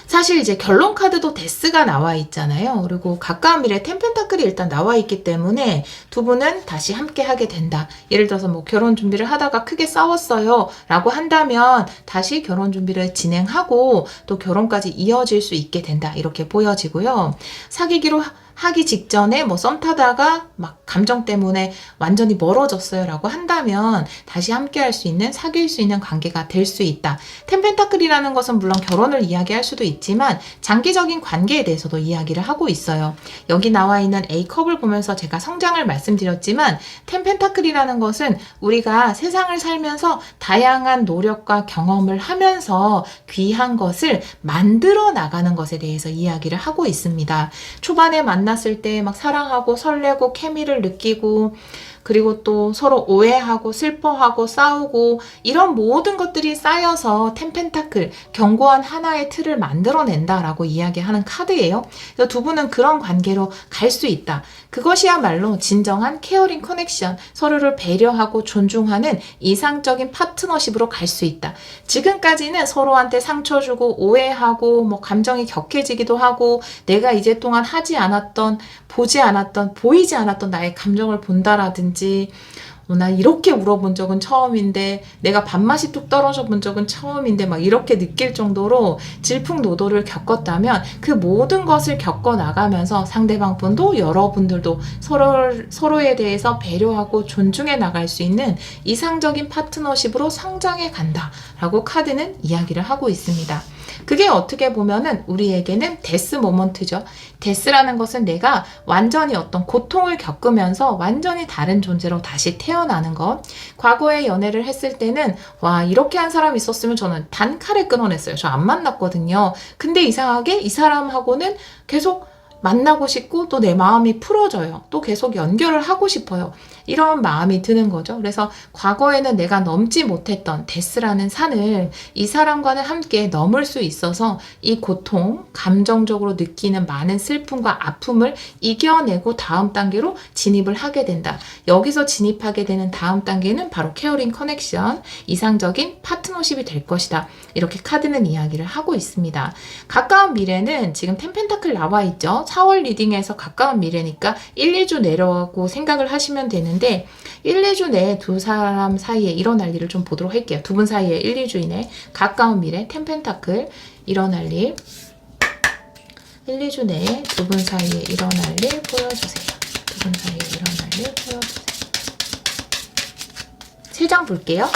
사실 이제 결론 카드도 데스가 나와 있잖아요. 그리고 가까운 미래 텐펜타클이 일단 나와 있기 때문에 두 분은 다시 함께 하게 된다. 예를 들어서 뭐 결혼 준비를 하다가 크게 싸웠어요 라고 한다면 다시 결혼 준비를 진행하고 또 결혼까지 이어질 수 있게 된다. 이렇게 보여지고요. 사귀기로 하기 직전에 뭐 썸 타다가 막 감정 때문에 완전히 멀어졌어요 라고 한다면 다시 함께 할 수 있는, 사귈 수 있는 관계가 될 수 있다. 텐펜타클이라는 것은 물론 결혼을 이야기할 수도 있지만 장기적인 관계에 대해서도 이야기를 하고 있어요. 여기 나와 있는 A컵을 보면서 제가 성장을 말씀드렸지만, 텐펜타클이라는 것은 우리가 세상을 살면서 다양한 노력과 경험을 하면서 귀한 것을 만들어 나가는 것에 대해서 이야기를 하고 있습니다. 초반에 만났을 때 막 사랑하고 설레고 케미를 느끼고, 그리고 또 서로 오해하고 슬퍼하고 싸우고, 이런 모든 것들이 쌓여서 텐펜타클, 견고한 하나의 틀을 만들어낸다라고 이야기하는 카드예요. 그래서 두 분은 그런 관계로 갈 수 있다. 그것이야말로 진정한 케어링 커넥션, 서로를 배려하고 존중하는 이상적인 파트너십으로 갈 수 있다. 지금까지는 서로한테 상처 주고 오해하고 뭐 감정이 격해지기도 하고, 내가 이제 동안 하지 않았던, 보지 않았던, 보이지 않았던 나의 감정을 본다라든지, 나 이렇게 울어본 적은 처음인데, 내가 밥맛이 뚝 떨어져 본 적은 처음인데, 막 이렇게 느낄 정도로 질풍노도를 겪었다면, 그 모든 것을 겪어 나가면서 상대방 분도 여러분들도 서로에 대해서 배려하고 존중해 나갈 수 있는 이상적인 파트너십으로 성장해 간다라고 카드는 이야기를 하고 있습니다. 그게 어떻게 보면은 우리에게는 데스 모먼트죠. 데스라는 것은 내가 완전히 어떤 고통을 겪으면서 완전히 다른 존재로 다시 태어나는 것. 과거에 연애를 했을 때는 와, 이렇게 한 사람이 있었으면 저는 단칼에 끊어냈어요. 저 안 만났거든요. 근데 이상하게 이 사람하고는 계속 만나고 싶고 또 내 마음이 풀어져요. 또 계속 연결을 하고 싶어요. 이런 마음이 드는 거죠. 그래서 과거에는 내가 넘지 못했던 데스라는 산을 이 사람과는 함께 넘을 수 있어서 이 고통, 감정적으로 느끼는 많은 슬픔과 아픔을 이겨내고 다음 단계로 진입을 하게 된다. 여기서 진입하게 되는 다음 단계는 바로 케어링 커넥션, 이상적인 파트너십이 될 것이다. 이렇게 카드는 이야기를 하고 있습니다. 가까운 미래는 지금 텐펜타클 나와 있죠. 4월 리딩에서 가까운 미래니까 1, 2주 내려가고 생각을 하시면 되는데, 1, 2주 내에 두 사람 사이에 일어날 일을 좀 보도록 할게요. 두 분 사이에 1, 2주 이내 가까운 미래 텐펜타클 일어날 일, 1, 2주 내에 두 분 사이에 일어날 일 보여주세요. 두 분 사이에 일어날 일 보여주세요. 3장 볼게요.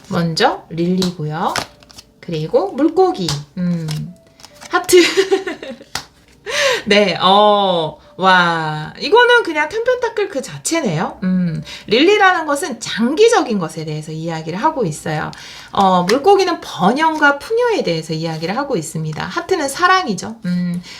먼저 릴리고요. 그리고 물고기, 하트. 네, 와, 이거는 그냥 텐펜타클 그 자체네요. 릴리라는 것은 장기적인 것에 대해서 이야기를 하고 있어요. 물고기는 번영과 풍요에 대해서 이야기를 하고 있습니다. 하트는 사랑이죠.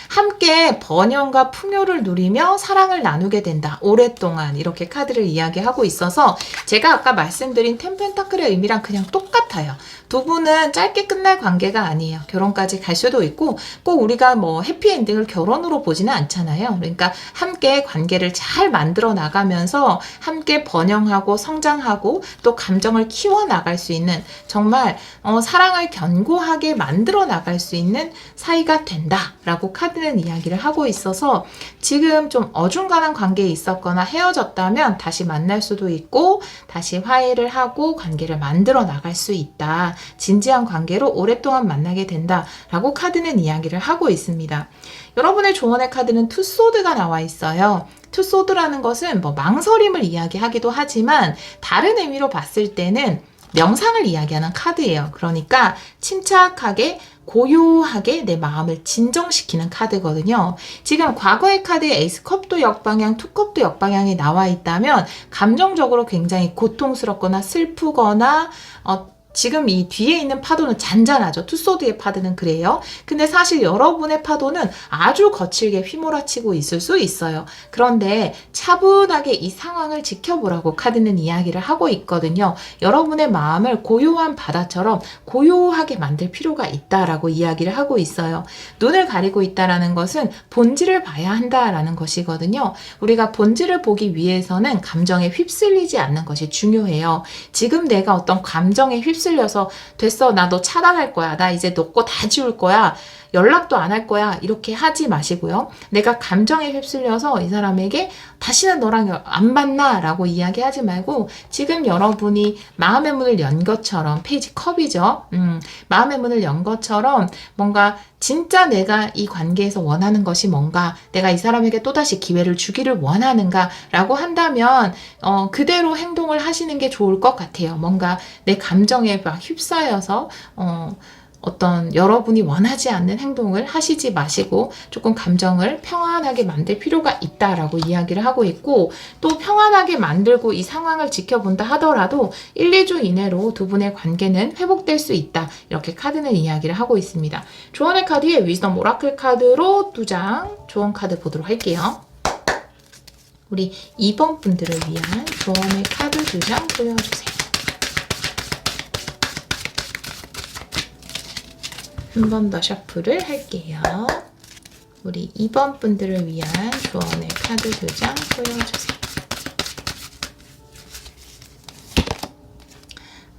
함께 번영과 풍요를 누리며 사랑을 나누게 된다. 오랫동안 이렇게 카드를 이야기하고 있어서 제가 아까 말씀드린 텐펜타클의 의미랑 그냥 똑같아요. 두 분은 짧게 끝날 관계가 아니에요. 결혼까지 갈 수도 있고 꼭 우리가 뭐 해피엔딩을 결혼으로 보지는 않잖아요. 그러니까 함께 관계를 잘 만들어 나가면서 함께 번영하고 성장하고 또 감정을 키워나갈 수 있는 정말 사랑을 견고하게 만들어 나갈 수 있는 사이가 된다라고 카드는 이야기를 하고 있어서 지금 좀 어중간한 관계에 있었거나 헤어졌다면 다시 만날 수도 있고 다시 화해를 하고 관계를 만들어 나갈 수 있다. 진지한 관계로 오랫동안 만나게 된다라고 카드는 이야기를 하고 있습니다. 여러분의 조언의 카드는 투소드가 나와 있어요. 투소드라는 것은 뭐 망설임을 이야기하기도 하지만 다른 의미로 봤을 때는 명상을 이야기하는 카드예요. 그러니까 침착하게 고요하게 내 마음을 진정시키는 카드거든요. 지금 과거의 카드에 에이스 컵도 역방향, 투컵도 역방향이 나와 있다면 감정적으로 굉장히 고통스럽거나 슬프거나 지금 이 뒤에 있는 파도는 잔잔하죠. 투소드의 파도는 그래요. 근데 사실 여러분의 파도는 아주 거칠게 휘몰아치고 있을 수 있어요. 그런데 차분하게 이 상황을 지켜보라고 카드는 이야기를 하고 있거든요. 여러분의 마음을 고요한 바다처럼 고요하게 만들 필요가 있다라고 이야기를 하고 있어요. 눈을 가리고 있다라는 것은 본질을 봐야 한다라는 것이거든요. 우리가 본질을 보기 위해서는 감정에 휩쓸리지 않는 것이 중요해요. 지금 내가 어떤 감정에 휩쓸려서 됐어, 나 너 차단할 거야, 나 이제 너 거 다 지울 거야, 연락도 안 할 거야, 이렇게 하지 마시고요. 내가 감정에 휩쓸려서 이 사람에게 다시는 너랑 안 만나 라고 이야기하지 말고 지금 여러분이 마음의 문을 연 것처럼, 페이지 컵이죠. 마음의 문을 연 것처럼 뭔가 진짜 내가 이 관계에서 원하는 것이 뭔가, 내가 이 사람에게 또다시 기회를 주기를 원하는가 라고 한다면 그대로 행동을 하시는 게 좋을 것 같아요. 뭔가 내 감정에 막 휩싸여서 어떤 여러분이 원하지 않는 행동을 하시지 마시고 조금 감정을 평안하게 만들 필요가 있다라고 이야기를 하고 있고, 또 평안하게 만들고 이 상황을 지켜본다 하더라도 1, 2주 이내로 두 분의 관계는 회복될 수 있다. 이렇게 카드는 이야기를 하고 있습니다. 조언의 카드에 위즈덤 오라클 카드로 2장 조언 카드 보도록 할게요. 우리 2번 분들을 위한 조언의 카드 2장 보여주세요. 한 번 더 셔플을 할게요. 우리 2번 분들을 위한 조언의 카드 2장 보여주세요.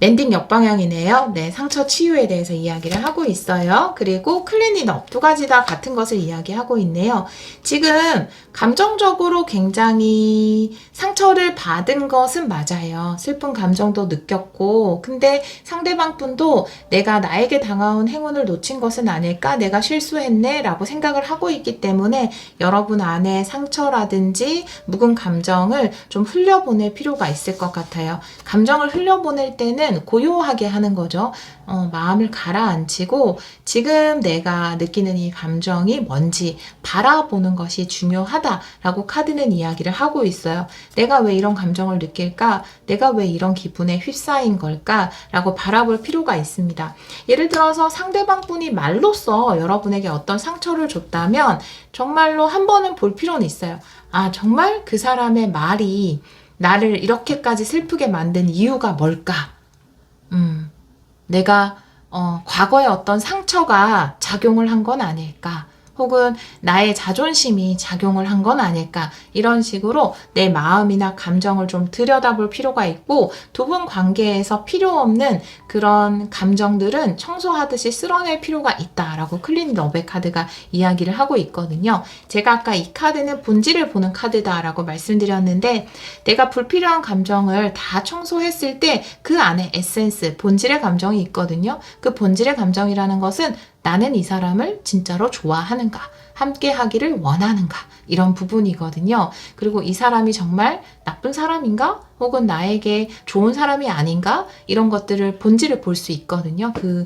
랜딩 역방향이네요. 네, 상처 치유에 대해서 이야기를 하고 있어요. 그리고 클린이업, 두 가지 다 같은 것을 이야기하고 있네요. 지금 감정적으로 굉장히 상처를 받은 것은 맞아요. 슬픈 감정도 느꼈고, 근데 상대방 분도 내가 나에게 당한 행운을 놓친 것은 아닐까? 내가 실수했네? 라고 생각을 하고 있기 때문에 여러분 안에 상처라든지 묵은 감정을 좀 흘려보낼 필요가 있을 것 같아요. 감정을 흘려보낼 때는 고요하게 하는 거죠. 마음을 가라앉히고 지금 내가 느끼는 이 감정이 뭔지 바라보는 것이 중요하다라고 카드는 이야기를 하고 있어요. 내가 왜 이런 감정을 느낄까? 내가 왜 이런 기분에 휩싸인 걸까? 라고 바라볼 필요가 있습니다. 예를 들어서 상대방 분이 말로써 여러분에게 어떤 상처를 줬다면 정말로 한 번은 볼 필요는 있어요. 아, 정말 그 사람의 말이 나를 이렇게까지 슬프게 만든 이유가 뭘까? 내가 과거에 어떤 상처가 작용을 한 건 아닐까? 혹은 나의 자존심이 작용을 한 건 아닐까? 이런 식으로 내 마음이나 감정을 좀 들여다볼 필요가 있고, 두 분 관계에서 필요 없는 그런 감정들은 청소하듯이 쓸어낼 필요가 있다라고 클린 러브의 카드가 이야기를 하고 있거든요. 제가 아까 이 카드는 본질을 보는 카드다라고 말씀드렸는데, 내가 불필요한 감정을 다 청소했을 때 그 안에 에센스, 본질의 감정이 있거든요. 그 본질의 감정이라는 것은 나는 이 사람을 진짜로 좋아하는가? 함께 하기를 원하는가? 이런 부분이거든요. 그리고 이 사람이 정말 나쁜 사람인가? 혹은 나에게 좋은 사람이 아닌가? 이런 것들을 본질을 볼 수 있거든요. 그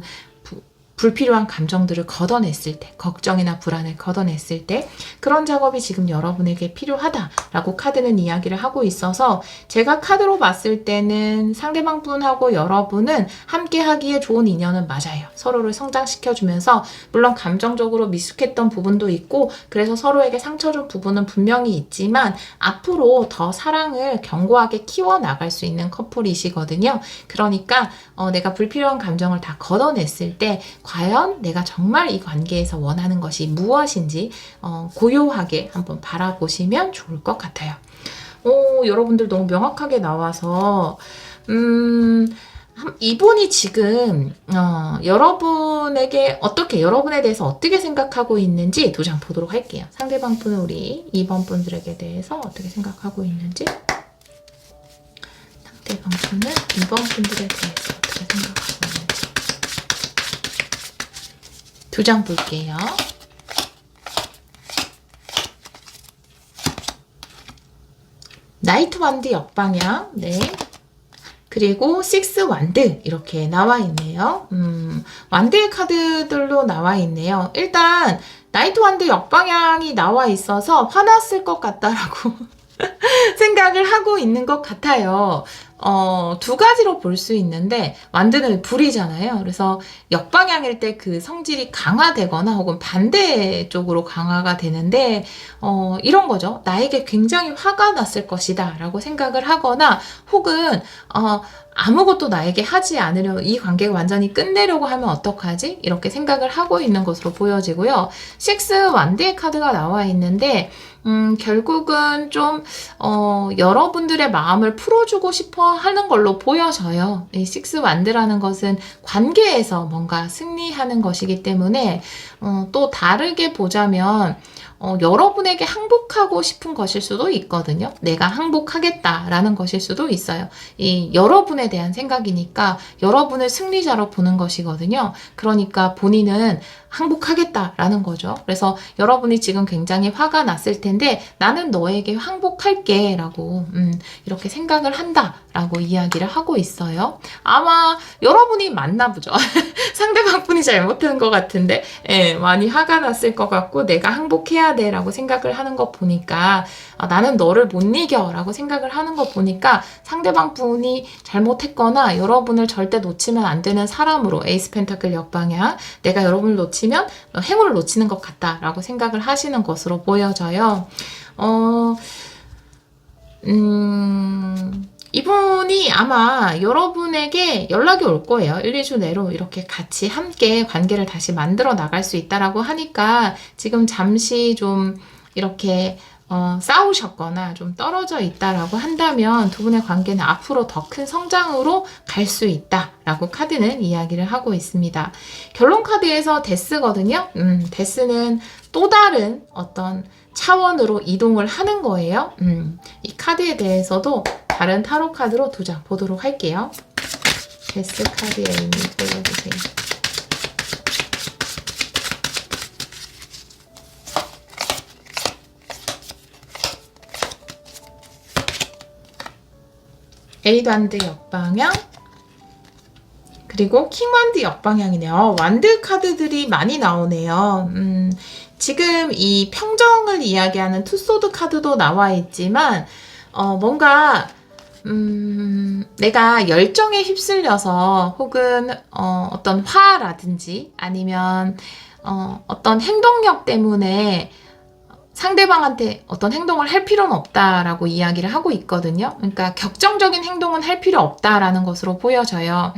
불필요한 감정들을 걷어냈을 때, 걱정이나 불안을 걷어냈을 때 그런 작업이 지금 여러분에게 필요하다라고 카드는 이야기를 하고 있어서 제가 카드로 봤을 때는 상대방 분하고 여러분은 함께 하기에 좋은 인연은 맞아요. 서로를 성장시켜주면서 물론 감정적으로 미숙했던 부분도 있고 그래서 서로에게 상처 준 부분은 분명히 있지만 앞으로 더 사랑을 견고하게 키워나갈 수 있는 커플이시거든요. 그러니까 내가 불필요한 감정을 다 걷어냈을 때 과연 내가 정말 이 관계에서 원하는 것이 무엇인지 고요하게 한번 바라보시면 좋을 것 같아요. 여러분들 너무 명확하게 나와서 이분이 지금 여러분에게 여러분에 대해서 어떻게 생각하고 있는지 두 장 보도록 할게요. 상대방 분은 우리 2번 분들에게 대해서 어떻게 생각하고 있는지, 상대방 분은 2번 분들에 대해서 어떻게 생각하고 있는지 두 장 볼게요. 나이트 완드 역방향, 네. 그리고 6 완드 이렇게 나와 있네요. 완드의 카드들로 나와 있네요. 일단 나이트 완드 역방향이 나와 있어서 화났을 것 같다라고 생각을 하고 있는 것 같아요. 두 가지로 볼 수 있는데 완드는 불이잖아요. 그래서 역방향일 때 그 성질이 강화되거나 혹은 반대쪽으로 강화가 되는데 이런 거죠. 나에게 굉장히 화가 났을 것이다 라고 생각을 하거나 혹은 아무것도 나에게 하지 않으려 이 관계가 완전히 끝내려고 하면 어떡하지? 이렇게 생각을 하고 있는 것으로 보여지고요. 6 완드의 카드가 나와 있는데 결국은 좀 여러분들의 마음을 풀어주고 싶어 하는 걸로 보여져요. 이 6 완드라는 것은 관계에서 뭔가 승리하는 것이기 때문에 또 다르게 보자면 여러분에게 항복하고 싶은 것일 수도 있거든요. 내가 항복하겠다라는 것일 수도 있어요. 이 여러분에 대한 생각이니까 여러분을 승리자로 보는 것이거든요. 그러니까 본인은 항복하겠다라는 거죠. 그래서 여러분이 지금 굉장히 화가 났을 텐데 나는 너에게 항복할게 라고 이렇게 생각을 한다 라고 이야기를 하고 있어요. 아마 여러분이 맞나 보죠. 상대방 분이 잘못한 것 같은데 많이 화가 났을 것 같고 내가 항복해야 돼 라고 생각을 하는 거 보니까 나는 너를 못 이겨 라고 생각을 하는 거 보니까 상대방 분이 잘못했거나 여러분을 절대 놓치면 안 되는 사람으로 에이스 펜타클 역방향 내가 여러분을 놓치면 행운을 놓치는 것 같다 라고 생각을 하시는 것으로 보여져요. 이분이 아마 여러분에게 연락이 올 거예요. 1, 2주 내로 이렇게 같이 함께 관계를 다시 만들어 나갈 수 있다라고 하니까 지금 잠시 좀 이렇게 싸우셨거나 좀 떨어져 있다라고 한다면 두 분의 관계는 앞으로 더 큰 성장으로 갈 수 있다라고 카드는 이야기를 하고 있습니다. 결론 카드에서 데스거든요. 데스는 또 다른 어떤 차원으로 이동을 하는 거예요. 이 카드에 대해서도 다른 타로 카드로 두 장 보도록 할게요. 데스 카드의 의미 보여주세요. 에이드 완드 역방향 그리고 킹 완드 역방향이네요. 완드 카드들이 많이 나오네요. 지금 이 평정을 이야기하는 투소드 카드도 나와 있지만 뭔가 내가 열정에 휩쓸려서 혹은 어떤 화라든지 아니면 어떤 행동력 때문에 상대방한테 어떤 행동을 할 필요는 없다라고 이야기를 하고 있거든요. 그러니까 격정적인 행동은 할 필요 없다라는 것으로 보여져요.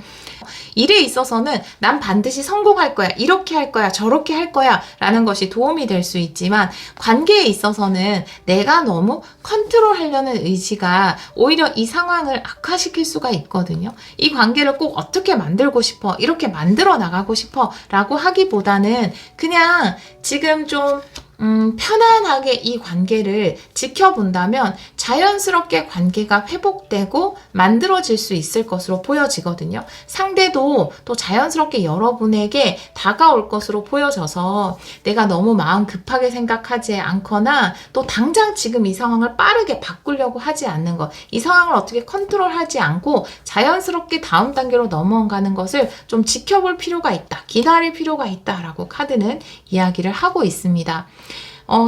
일에 있어서는 난 반드시 성공할 거야, 이렇게 할 거야, 저렇게 할 거야 라는 것이 도움이 될 수 있지만 관계에 있어서는 내가 너무 컨트롤하려는 의지가 오히려 이 상황을 악화시킬 수가 있거든요. 이 관계를 꼭 어떻게 만들고 싶어, 이렇게 만들어 나가고 싶어 라고 하기보다는 그냥 지금 좀 편안하게 이 관계를 지켜본다면 자연스럽게 관계가 회복되고 만들어질 수 있을 것으로 보여지거든요. 상대도 또 자연스럽게 여러분에게 다가올 것으로 보여져서 내가 너무 마음 급하게 생각하지 않거나 또 당장 지금 이 상황을 빠르게 바꾸려고 하지 않는 것, 이 상황을 어떻게 컨트롤하지 않고 자연스럽게 다음 단계로 넘어가는 것을 좀 지켜볼 필요가 있다, 기다릴 필요가 있다라고 카드는 이야기를 하고 있습니다.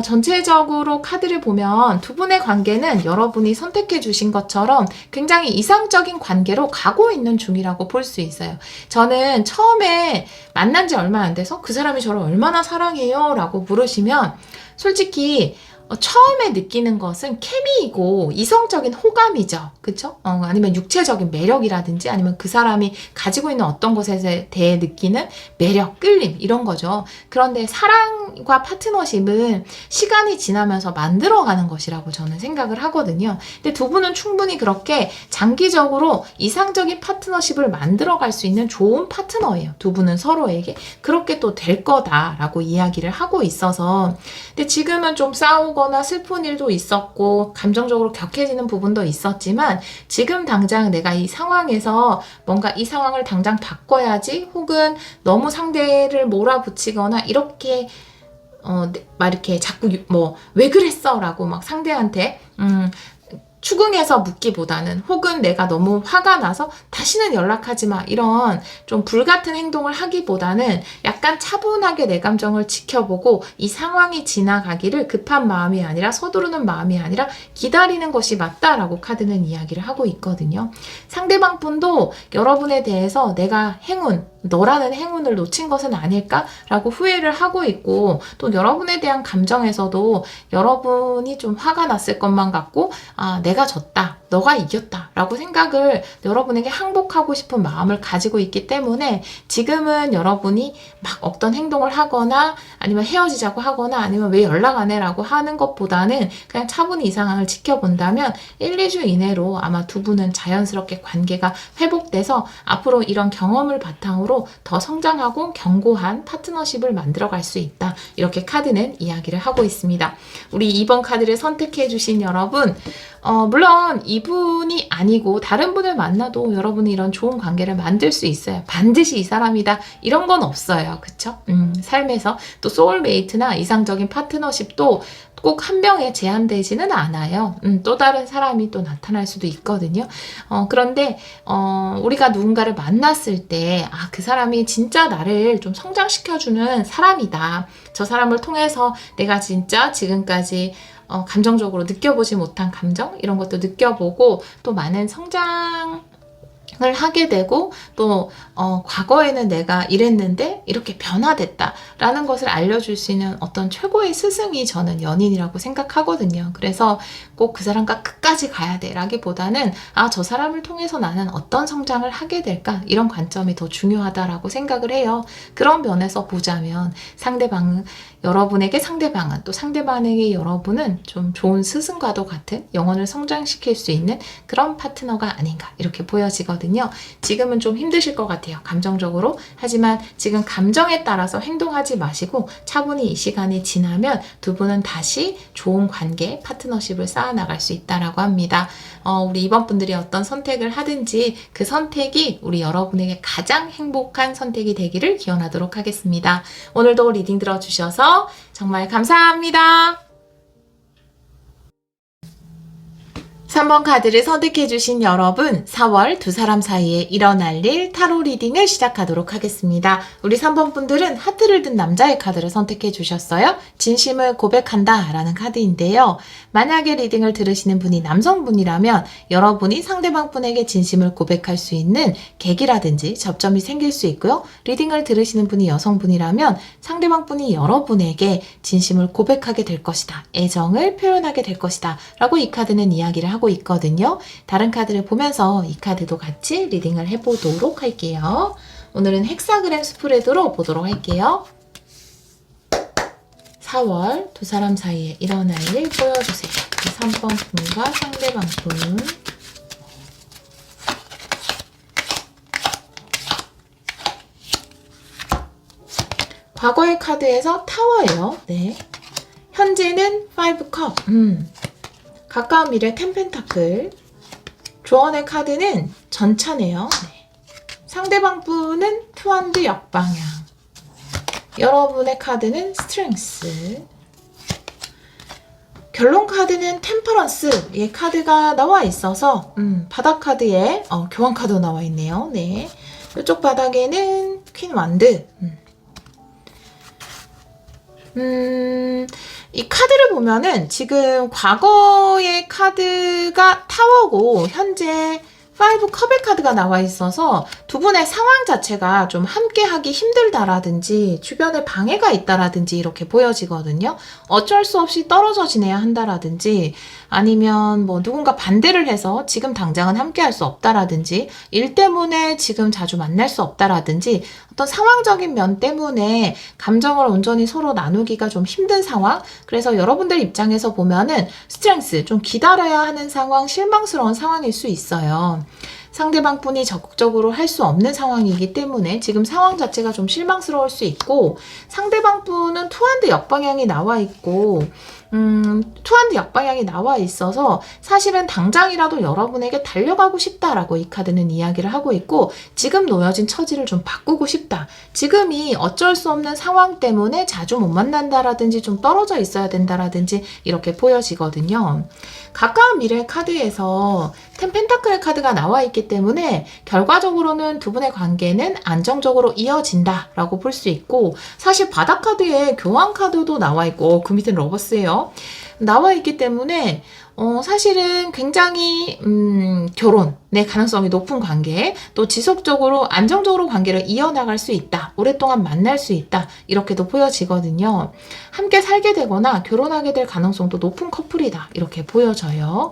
전체적으로 카드를 보면 두 분의 관계는 여러분이 선택해 주신 것처럼 굉장히 이상적인 관계로 가고 있는 중이라고 볼 수 있어요. 저는 처음에 만난 지 얼마 안 돼서 그 사람이 저를 얼마나 사랑해요? 라고 물으시면 솔직히 처음에 느끼는 것은 케미이고 이성적인 호감이죠. 그쵸? 아니면 육체적인 매력이라든지 아니면 그 사람이 가지고 있는 어떤 것에 대해 느끼는 매력, 끌림 이런 거죠. 그런데 사랑과 파트너십은 시간이 지나면서 만들어가는 것이라고 저는 생각을 하거든요. 근데 두 분은 충분히 그렇게 장기적으로 이상적인 파트너십을 만들어갈 수 있는 좋은 파트너예요. 두 분은 서로에게 그렇게 또 될 거다라고 이야기를 하고 있어서 근데 지금은 좀 싸우거나 슬픈 일도 있었고 감정적으로 격해지는 부분도 있었지만 지금 당장 내가 이 상황에서 뭔가 이 상황을 당장 바꿔야지 혹은 너무 상대를 몰아붙이거나 이렇게 막 이렇게 자꾸 왜 그랬어? 라고 막 상대한테 추궁해서 묻기보다는 혹은 내가 너무 화가 나서 다시는 연락하지 마 이런 좀 불같은 행동을 하기보다는 약간 차분하게 내 감정을 지켜보고 이 상황이 지나가기를 급한 마음이 아니라 서두르는 마음이 아니라 기다리는 것이 맞다라고 카드는 이야기를 하고 있거든요. 상대방 분도 여러분에 대해서 내가 너라는 행운을 놓친 것은 아닐까라고 후회를 하고 있고 또 여러분에 대한 감정에서도 여러분이 좀 화가 났을 것만 같고 내가 졌다, 너가 이겼다 라고 생각을 여러분에게 항복하고 싶은 마음을 가지고 있기 때문에 지금은 여러분이 막 어떤 행동을 하거나 아니면 헤어지자고 하거나 아니면 왜 연락 안 해? 라고 하는 것보다는 그냥 차분히 이 상황을 지켜본다면 1, 2주 이내로 아마 두 분은 자연스럽게 관계가 회복돼서 앞으로 이런 경험을 바탕으로 더 성장하고 견고한 파트너십을 만들어갈 수 있다. 이렇게 카드는 이야기를 하고 있습니다. 우리 2번 카드를 선택해 주신 여러분 물론 이분이 아니고 다른 분을 만나도 여러분이 이런 좋은 관계를 만들 수 있어요. 반드시 이 사람이다 이런 건 없어요. 그쵸? 삶에서 또 소울메이트나 이상적인 파트너십도 꼭 한 명에 제한되지는 않아요. 또 다른 사람이 또 나타날 수도 있거든요. 그런데 우리가 누군가를 만났을 때 그 사람이 진짜 나를 좀 성장시켜주는 사람이다. 저 사람을 통해서 내가 진짜 지금까지 감정적으로 느껴보지 못한 감정 이런 것도 느껴보고 또 많은 성장을 하게 되고 또 과거에는 내가 이랬는데 이렇게 변화됐다라는 것을 알려줄 수 있는 어떤 최고의 스승이 저는 연인이라고 생각하거든요. 그래서 꼭 그 사람과 끝까지 가야 돼 라기보다는 저 사람을 통해서 나는 어떤 성장을 하게 될까 이런 관점이 더 중요하다라고 생각을 해요. 그런 면에서 보자면 여러분에게 상대방은 또 상대방에게 여러분은 좀 좋은 스승과도 같은 영혼을 성장시킬 수 있는 그런 파트너가 아닌가 이렇게 보여지거든요. 지금은 좀 힘드실 것 같아요. 감정적으로. 하지만 지금 감정에 따라서 행동하지 마시고 차분히 이 시간이 지나면 두 분은 다시 좋은 관계, 파트너십을 쌓아나갈 수 있다라고 합니다. 우리 이번 분들이 어떤 선택을 하든지 그 선택이 우리 여러분에게 가장 행복한 선택이 되기를 기원하도록 하겠습니다. 오늘도 리딩 들어주셔서 정말 감사합니다. 3번 카드를 선택해주신 여러분, 4월 두 사람 사이에 일어날 일 타로 리딩을 시작하도록 하겠습니다. 우리 3번 분들은 하트를 든 남자의 카드를 선택해주셨어요. 진심을 고백한다 라는 카드인데요. 만약에 리딩을 들으시는 분이 남성분이라면 여러분이 상대방 분에게 진심을 고백할 수 있는 계기라든지 접점이 생길 수 있고요. 리딩을 들으시는 분이 여성분이라면 상대방 분이 여러분에게 진심을 고백하게 될 것이다. 애정을 표현하게 될 것이다. 라고 이 카드는 이야기를 하고 있거든요. 다른 카드를 보면서 이 카드도 같이 리딩을 해보도록 할게요. 오늘은 헥사그램 스프레드로 보도록 할게요. 4월 두 사람 사이에 일어날 일 보여주세요. 3번 분과 상대방 분. 과거의 카드에서 타워예요. 네. 현재는 5컵. 가까운 미래 10 펜타클. 조언의 카드는 전차네요. 네. 상대방 분은 투핸드 역방향. 여러분의 카드는 스트렝스. 결론 카드는 템퍼런스. 이 카드가 나와 있어서 바닥 카드에 교환 카드가 나와 있네요. 네. 이쪽 바닥에는 퀸 완드. 이 카드를 보면은 지금 과거의 카드가 타워고 현재 5 컵의 카드가 나와 있어서 두 분의 상황 자체가 좀 함께 하기 힘들다라든지 주변에 방해가 있다라든지 이렇게 보여지거든요. 어쩔 수 없이 떨어져 지내야 한다라든지 아니면 뭐 누군가 반대를 해서 지금 당장은 함께 할 수 없다라든지 일 때문에 지금 자주 만날 수 없다라든지 어떤 상황적인 면 때문에 감정을 온전히 서로 나누기가 좀 힘든 상황. 그래서 여러분들 입장에서 보면은 스트렝스, 좀 기다려야 하는 상황, 실망스러운 상황일 수 있어요. 상대방 분이 적극적으로 할 수 없는 상황이기 때문에 지금 상황 자체가 좀 실망스러울 수 있고, 상대방 분은 투핸드 역방향이 나와 있고 투핸드 역방향이 나와 있어서 사실은 당장이라도 여러분에게 달려가고 싶다라고 이 카드는 이야기를 하고 있고, 지금 놓여진 처지를 좀 바꾸고 싶다. 지금이 어쩔 수 없는 상황 때문에 자주 못 만난다라든지 좀 떨어져 있어야 된다라든지 이렇게 보여지거든요. 가까운 미래 카드에서 10 펜타클의 카드가 나와 있기 때문에 결과적으로는 두 분의 관계는 안정적으로 이어진다라고 볼 수 있고, 사실 바닥 카드에 교환 카드도 나와 있고 그 밑에는 러버스예요. 나와 있기 때문에 사실은 굉장히 결혼의 가능성이 높은 관계, 또 지속적으로 안정적으로 관계를 이어나갈 수 있다, 오랫동안 만날 수 있다, 이렇게도 보여지거든요. 함께 살게 되거나 결혼하게 될 가능성도 높은 커플이다, 이렇게 보여져요.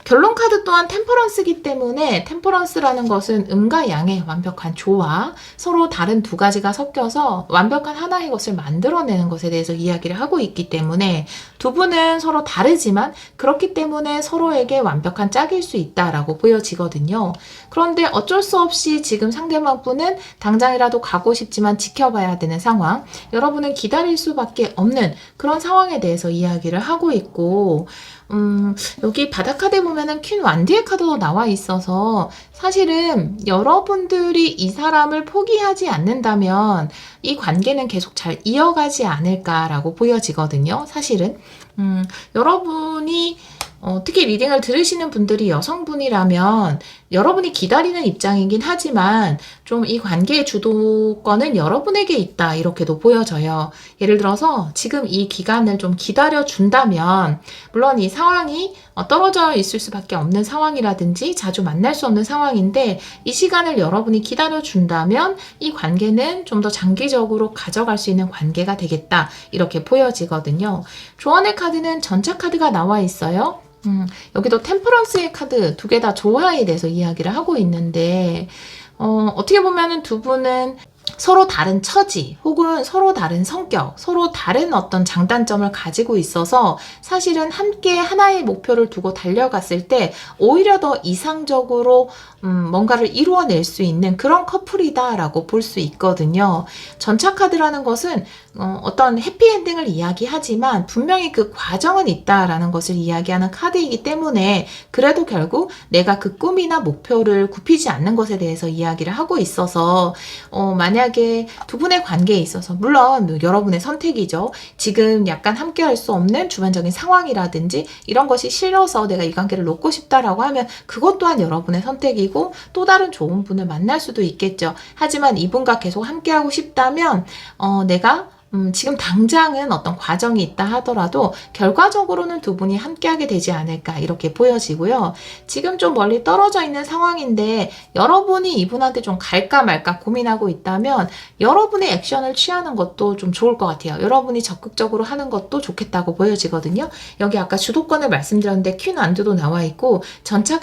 결론 카드 또한 템퍼런스이기 때문에, 템퍼런스라는 것은 음과 양의 완벽한 조화, 서로 다른 두 가지가 섞여서 완벽한 하나의 것을 만들어내는 것에 대해서 이야기를 하고 있기 때문에, 두 분은 서로 다르지만 그렇기 때문에 서로에게 완벽한 짝일 수 있다라고 보여지거든요. 그런데 어쩔 수 없이 지금 상대방 분은 당장이라도 가고 싶지만 지켜봐야 되는 상황, 여러분은 기다릴 수밖에 없는 그런 상황에 대해서 이야기를 하고 있고, 여기 바닥 카드에 보면은 퀸 완드의 카드도 나와 있어서 사실은 여러분들이 이 사람을 포기하지 않는다면 이 관계는 계속 잘 이어가지 않을까라고 보여지거든요. 사실은 여러분이 특히 리딩을 들으시는 분들이 여성분이라면 여러분이 기다리는 입장이긴 하지만 좀 이 관계의 주도권은 여러분에게 있다, 이렇게도 보여져요. 예를 들어서 지금 이 기간을 좀 기다려준다면, 물론 이 상황이 떨어져 있을 수밖에 없는 상황이라든지 자주 만날 수 없는 상황인데, 이 시간을 여러분이 기다려준다면 이 관계는 좀 더 장기적으로 가져갈 수 있는 관계가 되겠다, 이렇게 보여지거든요. 조언의 카드는 전차 카드가 나와 있어요. 여기도 템퍼런스의 카드 두 개 다 조화에 대해서 이야기를 하고 있는데, 어떻게 보면은 두 분은 서로 다른 처지 혹은 서로 다른 성격, 서로 다른 어떤 장단점을 가지고 있어서 사실은 함께 하나의 목표를 두고 달려갔을 때 오히려 더 이상적으로 뭔가를 이루어낼 수 있는 그런 커플이다라고 볼 수 있거든요. 전차 카드라는 것은 어떤 해피엔딩을 이야기하지만 분명히 그 과정은 있다라는 것을 이야기하는 카드이기 때문에, 그래도 결국 내가 그 꿈이나 목표를 굽히지 않는 것에 대해서 이야기를 하고 있어서 만약에 두 분의 관계에 있어서, 물론 여러분의 선택이죠. 지금 약간 함께 할 수 없는 주관적인 상황이라든지 이런 것이 싫어서 내가 이 관계를 놓고 싶다라고 하면 그것 또한 여러분의 선택이고 또 다른 좋은 분을 만날 수도 있겠죠. 하지만 이분과 계속 함께하고 싶다면 내가 지금 당장은 어떤 과정이 있다 하더라도 결과적으로는 두 분이 함께하게 되지 않을까, 이렇게 보여지고요. 지금 좀 멀리 떨어져 있는 상황인데 여러분이 이분한테 좀 갈까 말까 고민하고 있다면 여러분의 액션을 취하는 것도 좀 좋을 것 같아요. 여러분이 적극적으로 하는 것도 좋겠다고 보여지거든요. 여기 아까 주도권을 말씀드렸는데 퀸 완드도 나와 있고, 전차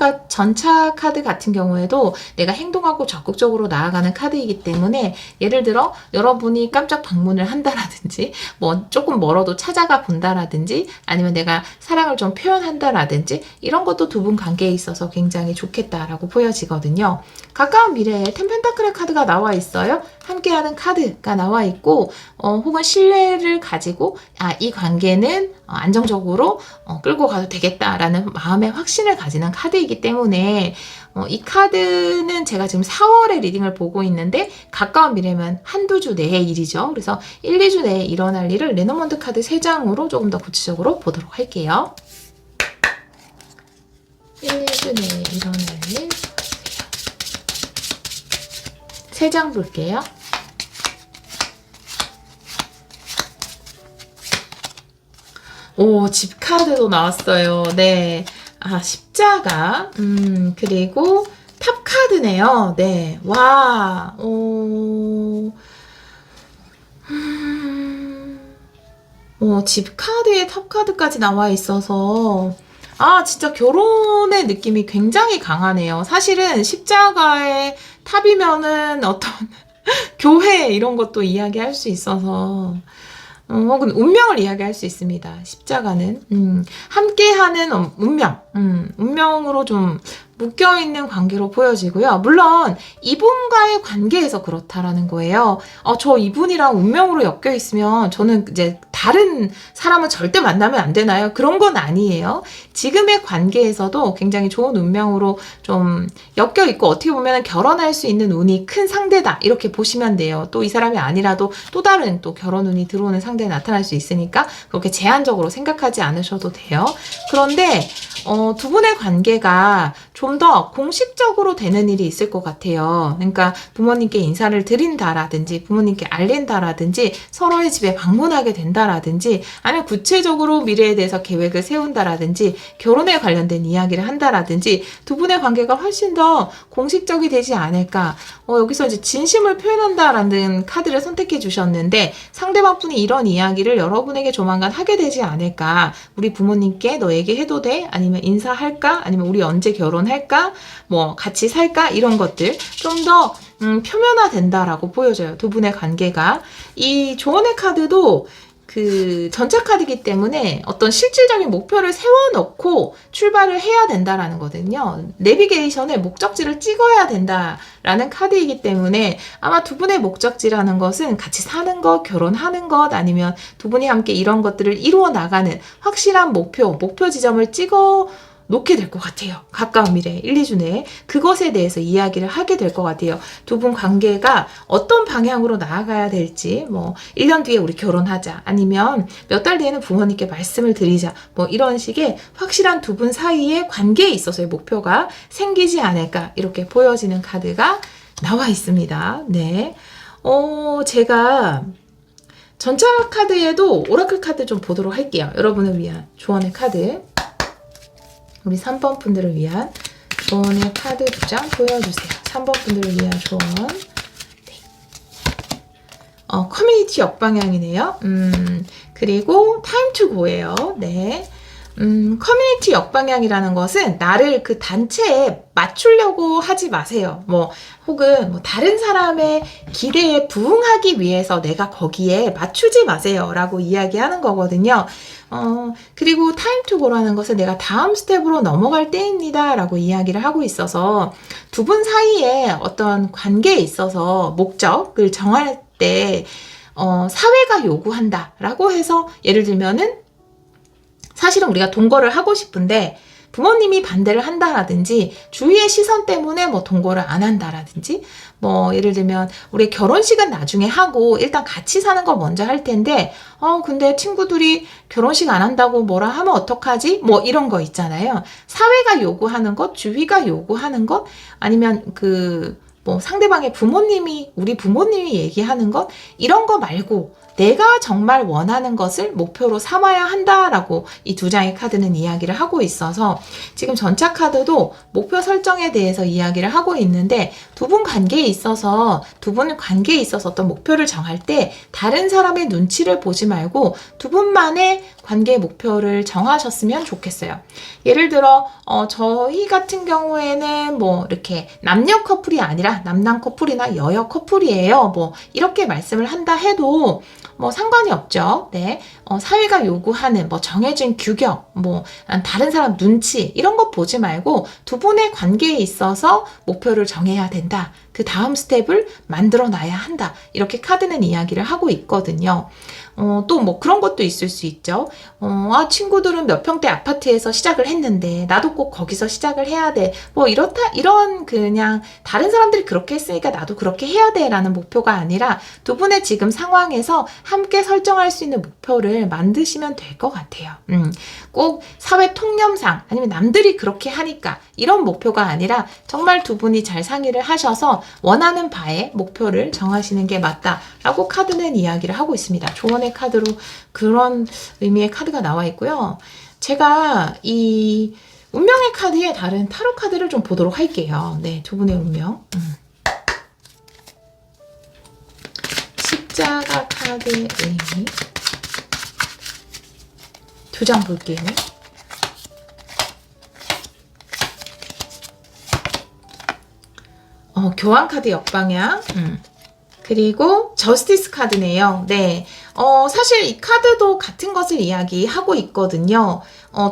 카드 같은 경우에도 내가 행동하고 적극적으로 나아가는 카드이기 때문에, 예를 들어 여러분이 깜짝 방문을 한다라 한다라든지, 뭐 조금 멀어도 찾아가 본다라든지, 아니면 내가 사랑을 좀 표현한다라든지, 이런 것도 두 분 관계에 있어서 굉장히 좋겠다라고 보여지거든요. 가까운 미래에 템펜타클의 카드가 나와 있어요. 함께하는 카드가 나와 있고, 혹은 신뢰를 가지고, 이 관계는 안정적으로 끌고 가도 되겠다라는 마음의 확신을 가지는 카드이기 때문에, 이 카드는 제가 지금 4월에 리딩을 보고 있는데, 가까운 미래면 한두 주 내의 일이죠. 그래서 1, 2주 내에 일어날 일을 레노먼드 카드 3장으로 조금 더 구체적으로 보도록 할게요. 1, 2주 내에 일어날 일 3장 볼게요. 오, 집 카드도 나왔어요. 네. 십자가. 그리고 탑 카드네요. 네. 와. 집 카드에 탑 카드까지 나와 있어서 진짜 결혼의 느낌이 굉장히 강하네요. 사실은 십자가의 탑이면은 어떤 교회 이런 것도 이야기할 수 있어서 혹은 운명을 이야기할 수 있습니다. 십자가는 함께하는 운명, 운명으로 좀 묶여있는 관계로 보여지고요. 물론 이분과의 관계에서 그렇다라는 거예요. 저 이분이랑 운명으로 엮여 있으면 저는 이제 다른 사람은 절대 만나면 안 되나요? 그런 건 아니에요. 지금의 관계에서도 굉장히 좋은 운명으로 좀 엮여 있고 어떻게 보면 결혼할 수 있는 운이 큰 상대다 이렇게 보시면 돼요. 또 이 사람이 아니라도 또 다른 또 결혼 운이 들어오는 상대에 나타날 수 있으니까 그렇게 제한적으로 생각하지 않으셔도 돼요. 그런데 두 분의 관계가 좀 더 공식적으로 되는 일이 있을 것 같아요. 그러니까 부모님께 인사를 드린다라든지 부모님께 알린다라든지 서로의 집에 방문하게 된다라든지 아니면 구체적으로 미래에 대해서 계획을 세운다라든지 결혼에 관련된 이야기를 한다라든지 두 분의 관계가 훨씬 더 공식적이 되지 않을까. 여기서 이제 진심을 표현한다라는 카드를 선택해 주셨는데 상대방 분이 이런 이야기를 여러분에게 조만간 하게 되지 않을까. 우리 부모님께 너 얘기해도 돼? 아니면 인사할까? 아니면 우리 언제 결혼할까? 뭐 같이 살까? 이런 것들 좀 더 표면화된다라고 보여져요. 두 분의 관계가. 이 조언의 카드도 그 전차 카드이기 때문에 어떤 실질적인 목표를 세워놓고 출발을 해야 된다라는 거거든요. 내비게이션에 목적지를 찍어야 된다라는 카드이기 때문에 아마 두 분의 목적지라는 것은 같이 사는 것, 결혼하는 것 아니면 두 분이 함께 이런 것들을 이루어 나가는 확실한 목표 지점을 찍어 놓게 될 것 같아요. 가까운 미래 1, 2주 내에 그것에 대해서 이야기를 하게 될 것 같아요. 두 분 관계가 어떤 방향으로 나아가야 될지 뭐 1년 뒤에 우리 결혼하자 아니면 몇 달 뒤에는 부모님께 말씀을 드리자 뭐 이런 식의 확실한 두 분 사이의 관계에 있어서의 목표가 생기지 않을까 이렇게 보여지는 카드가 나와 있습니다. 네. 제가 전차 카드에도 오라클 카드 좀 보도록 할게요. 여러분을 위한 조언의 카드. 우리 3번 분들을 위한 조언의 카드 2장 보여주세요. 3번 분들을 위한 조언. 네. 커뮤니티 역방향이네요. 그리고 타임 투 고예요. 네. 커뮤니티 역방향이라는 것은 나를 그 단체에 맞추려고 하지 마세요. 혹은 다른 사람의 기대에 부응하기 위해서 내가 거기에 맞추지 마세요. 라고 이야기하는 거거든요. 그리고 타임 투 고라는 것은 내가 다음 스텝으로 넘어갈 때입니다. 라고 이야기를 하고 있어서 두 분 사이에 어떤 관계에 있어서 목적을 정할 때, 사회가 요구한다. 라고 해서 예를 들면은 사실은 우리가 동거를 하고 싶은데 부모님이 반대를 한다라든지 주위의 시선 때문에 동거를 안 한다라든지 예를 들면 우리 결혼식은 나중에 하고 일단 같이 사는 거 먼저 할 텐데 근데 친구들이 결혼식 안 한다고 뭐라 하면 어떡하지? 이런 거 있잖아요. 사회가 요구하는 것, 주위가 요구하는 것 아니면 상대방의 우리 부모님이 얘기하는 것 이런 거 말고 내가 정말 원하는 것을 목표로 삼아야 한다라고 이 2장의 카드는 이야기를 하고 있어서 지금 전차 카드도 목표 설정에 대해서 이야기를 하고 있는데 두 분 관계에 있어서 어떤 목표를 정할 때 다른 사람의 눈치를 보지 말고 두 분만의 관계 목표를 정하셨으면 좋겠어요. 예를 들어 저희 같은 경우에는 이렇게 남녀 커플이 아니라 아니라 남남 커플이나 여여 커플이에요. 뭐 이렇게 말씀을 한다 해도 뭐 상관이 없죠. 네. 사회가 요구하는 뭐 정해진 규격, 뭐 다른 사람 눈치 이런 거 보지 말고 두 분의 관계에 있어서 목표를 정해야 된다. 그 다음 스텝을 만들어 놔야 한다. 이렇게 카드는 이야기를 하고 있거든요. 또 뭐 그런 것도 있을 수 있죠. 친구들은 몇 평대 아파트에서 시작을 했는데 나도 꼭 거기서 시작을 해야 돼. 뭐 이런 그냥 다른 사람들이 그렇게 했으니까 나도 그렇게 해야 돼 라는 목표가 아니라 두 분의 지금 상황에서 함께 설정할 수 있는 목표를 만드시면 될 것 같아요. 꼭 사회 통념상 아니면 남들이 그렇게 하니까 이런 목표가 아니라 정말 두 분이 잘 상의를 하셔서 원하는 바에 목표를 정하시는 게 맞다라고 카드는 이야기를 하고 있습니다. 조언의 카드로 그런 의미의 카드가 나와 있고요. 제가 이 운명의 카드에 다른 타로 카드를 좀 보도록 할게요. 네, 두 분의 운명. 십자가 카드의 의미 두 장 볼게요. 교환 카드 역방향. 그리고 저스티스 카드네요. 네. 사실 이 카드도 같은 것을 이야기하고 있거든요.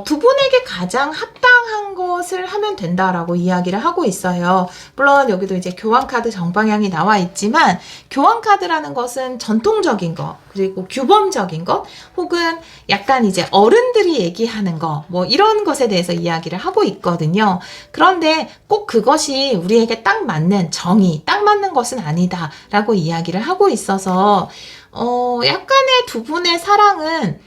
두 분에게 가장 합당한 것을 하면 된다라고 이야기를 하고 있어요. 물론 여기도 이제 교환 카드 정방향이 나와 있지만 교환 카드라는 것은 전통적인 것, 그리고 규범적인 것, 혹은 약간 이제 어른들이 얘기하는 거, 뭐 이런 것에 대해서 이야기를 하고 있거든요. 그런데 꼭 그것이 우리에게 딱 맞는 정의, 딱 맞는 것은 아니다라고 이야기를 하고 있어서 약간의 두 분의 사랑은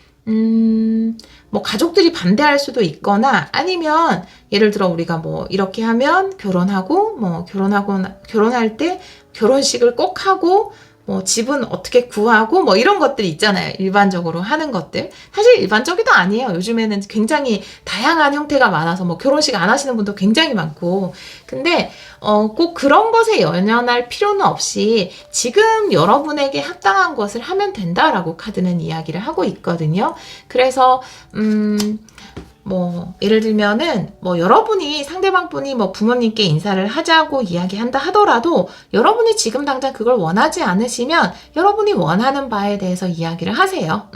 뭐 가족들이 반대할 수도 있거나 아니면 예를 들어 우리가 뭐 이렇게 하면 결혼하고 뭐 결혼할 때 결혼식을 꼭 하고 뭐 집은 어떻게 구하고 뭐 이런 것들이 있잖아요. 일반적으로 하는 것들. 사실 일반적이도 아니에요. 요즘에는 굉장히 다양한 형태가 많아서 뭐 결혼식 안 하시는 분도 굉장히 많고. 근데 꼭 그런 것에 연연할 필요는 없이 지금 여러분에게 합당한 것을 하면 된다라고 카드는 이야기를 하고 있거든요. 그래서 뭐 예를 들면은 뭐 여러분이 상대방 분이 뭐 부모님께 인사를 하자고 이야기한다 하더라도 여러분이 지금 당장 그걸 원하지 않으시면 여러분이 원하는 바에 대해서 이야기를 하세요.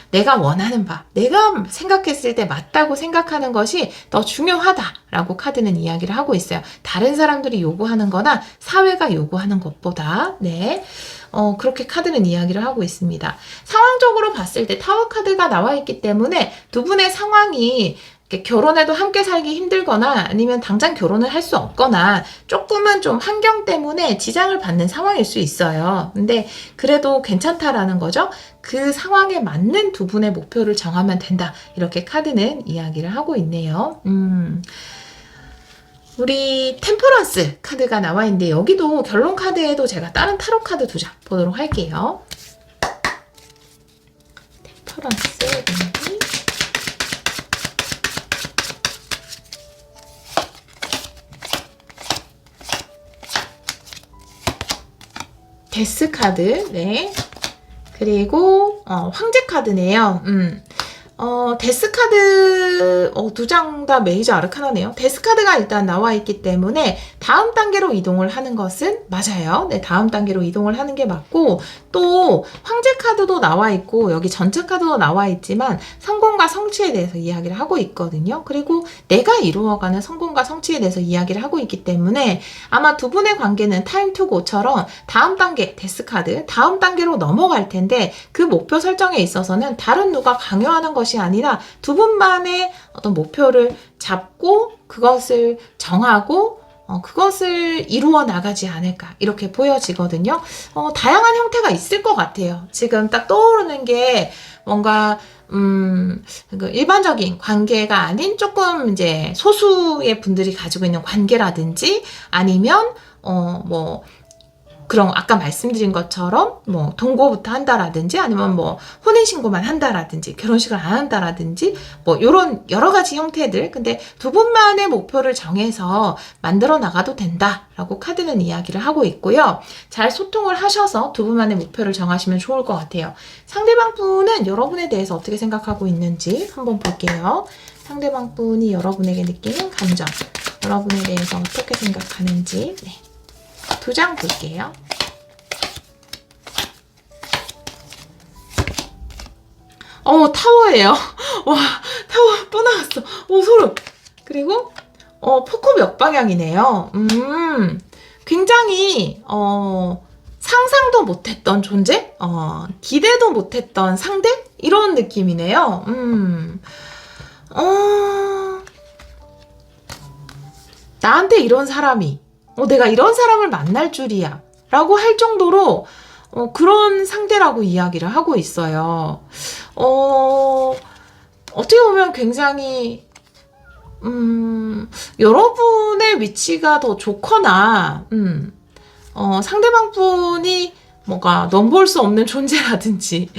내가 원하는 바, 내가 생각했을 때 맞다고 생각하는 것이 더 중요하다라고 카드는 이야기를 하고 있어요. 다른 사람들이 요구하는 거나 사회가 요구하는 것보다. 네. 그렇게 카드는 이야기를 하고 있습니다. 상황적으로 봤을 때 타워 카드가 나와 있기 때문에 두 분의 상황이 결혼해도 함께 살기 힘들거나 아니면 당장 결혼을 할 수 없거나 조금은 좀 환경 때문에 지장을 받는 상황일 수 있어요. 근데 그래도 괜찮다라는 거죠. 그 상황에 맞는 두 분의 목표를 정하면 된다. 이렇게 카드는 이야기를 하고 있네요. 우리 템퍼런스 카드가 나와 있는데 여기도 결론 카드에도 제가 다른 타로 카드 두 장 보도록 할게요. 템퍼런스 의미. 데스 카드, 네. 그리고 황제 카드네요. 데스 카드 두 장 다 메이저 아르카나네요. 데스 카드가 일단 나와 있기 때문에 다음 단계로 이동을 하는 것은 맞아요. 네, 다음 단계로 이동을 하는 게 맞고 또 황제 카드도 나와 있고 여기 전차 카드도 나와 있지만 성공과 성취에 대해서 이야기를 하고 있거든요. 그리고 내가 이루어가는 성공과 성취에 대해서 이야기를 하고 있기 때문에 아마 두 분의 관계는 타임 투 고처럼 다음 단계 데스 카드 다음 단계로 넘어갈 텐데 그 목표 설정에 있어서는 다른 누가 강요하는 것이 아니라 두 분만의 어떤 목표를 잡고 그것을 정하고 그것을 이루어 나가지 않을까 이렇게 보여지거든요. 다양한 형태가 있을 것 같아요. 지금 딱 떠오르는 게 뭔가 일반적인 관계가 아닌 조금 이제 소수의 분들이 가지고 있는 관계라든지 아니면 뭐 그런 아까 말씀드린 것처럼 뭐 동거부터 한다라든지 아니면 뭐 혼인신고만 한다라든지 결혼식을 안 한다라든지 뭐 요런 여러 가지 형태들 근데 두 분만의 목표를 정해서 만들어 나가도 된다라고 카드는 이야기를 하고 있고요. 잘 소통을 하셔서 두 분만의 목표를 정하시면 좋을 것 같아요. 상대방 분은 여러분에 대해서 어떻게 생각하고 있는지 한번 볼게요. 상대방 분이 여러분에게 느끼는 감정 여러분에 대해서 어떻게 생각하는지 네. 두 장 볼게요. 타워예요. 와, 타워 또 나왔어. 소름. 그리고 포컵 역방향이네요. 굉장히 상상도 못했던 존재? 기대도 못했던 상대? 이런 느낌이네요. 나한테 이런 사람이, 내가 이런 사람을 만날 줄이야. 라고 할 정도로 그런 상대라고 이야기를 하고 있어요. 어떻게 보면 굉장히 여러분의 위치가 더 좋거나 상대방 분이 뭔가 넘볼 수 없는 존재라든지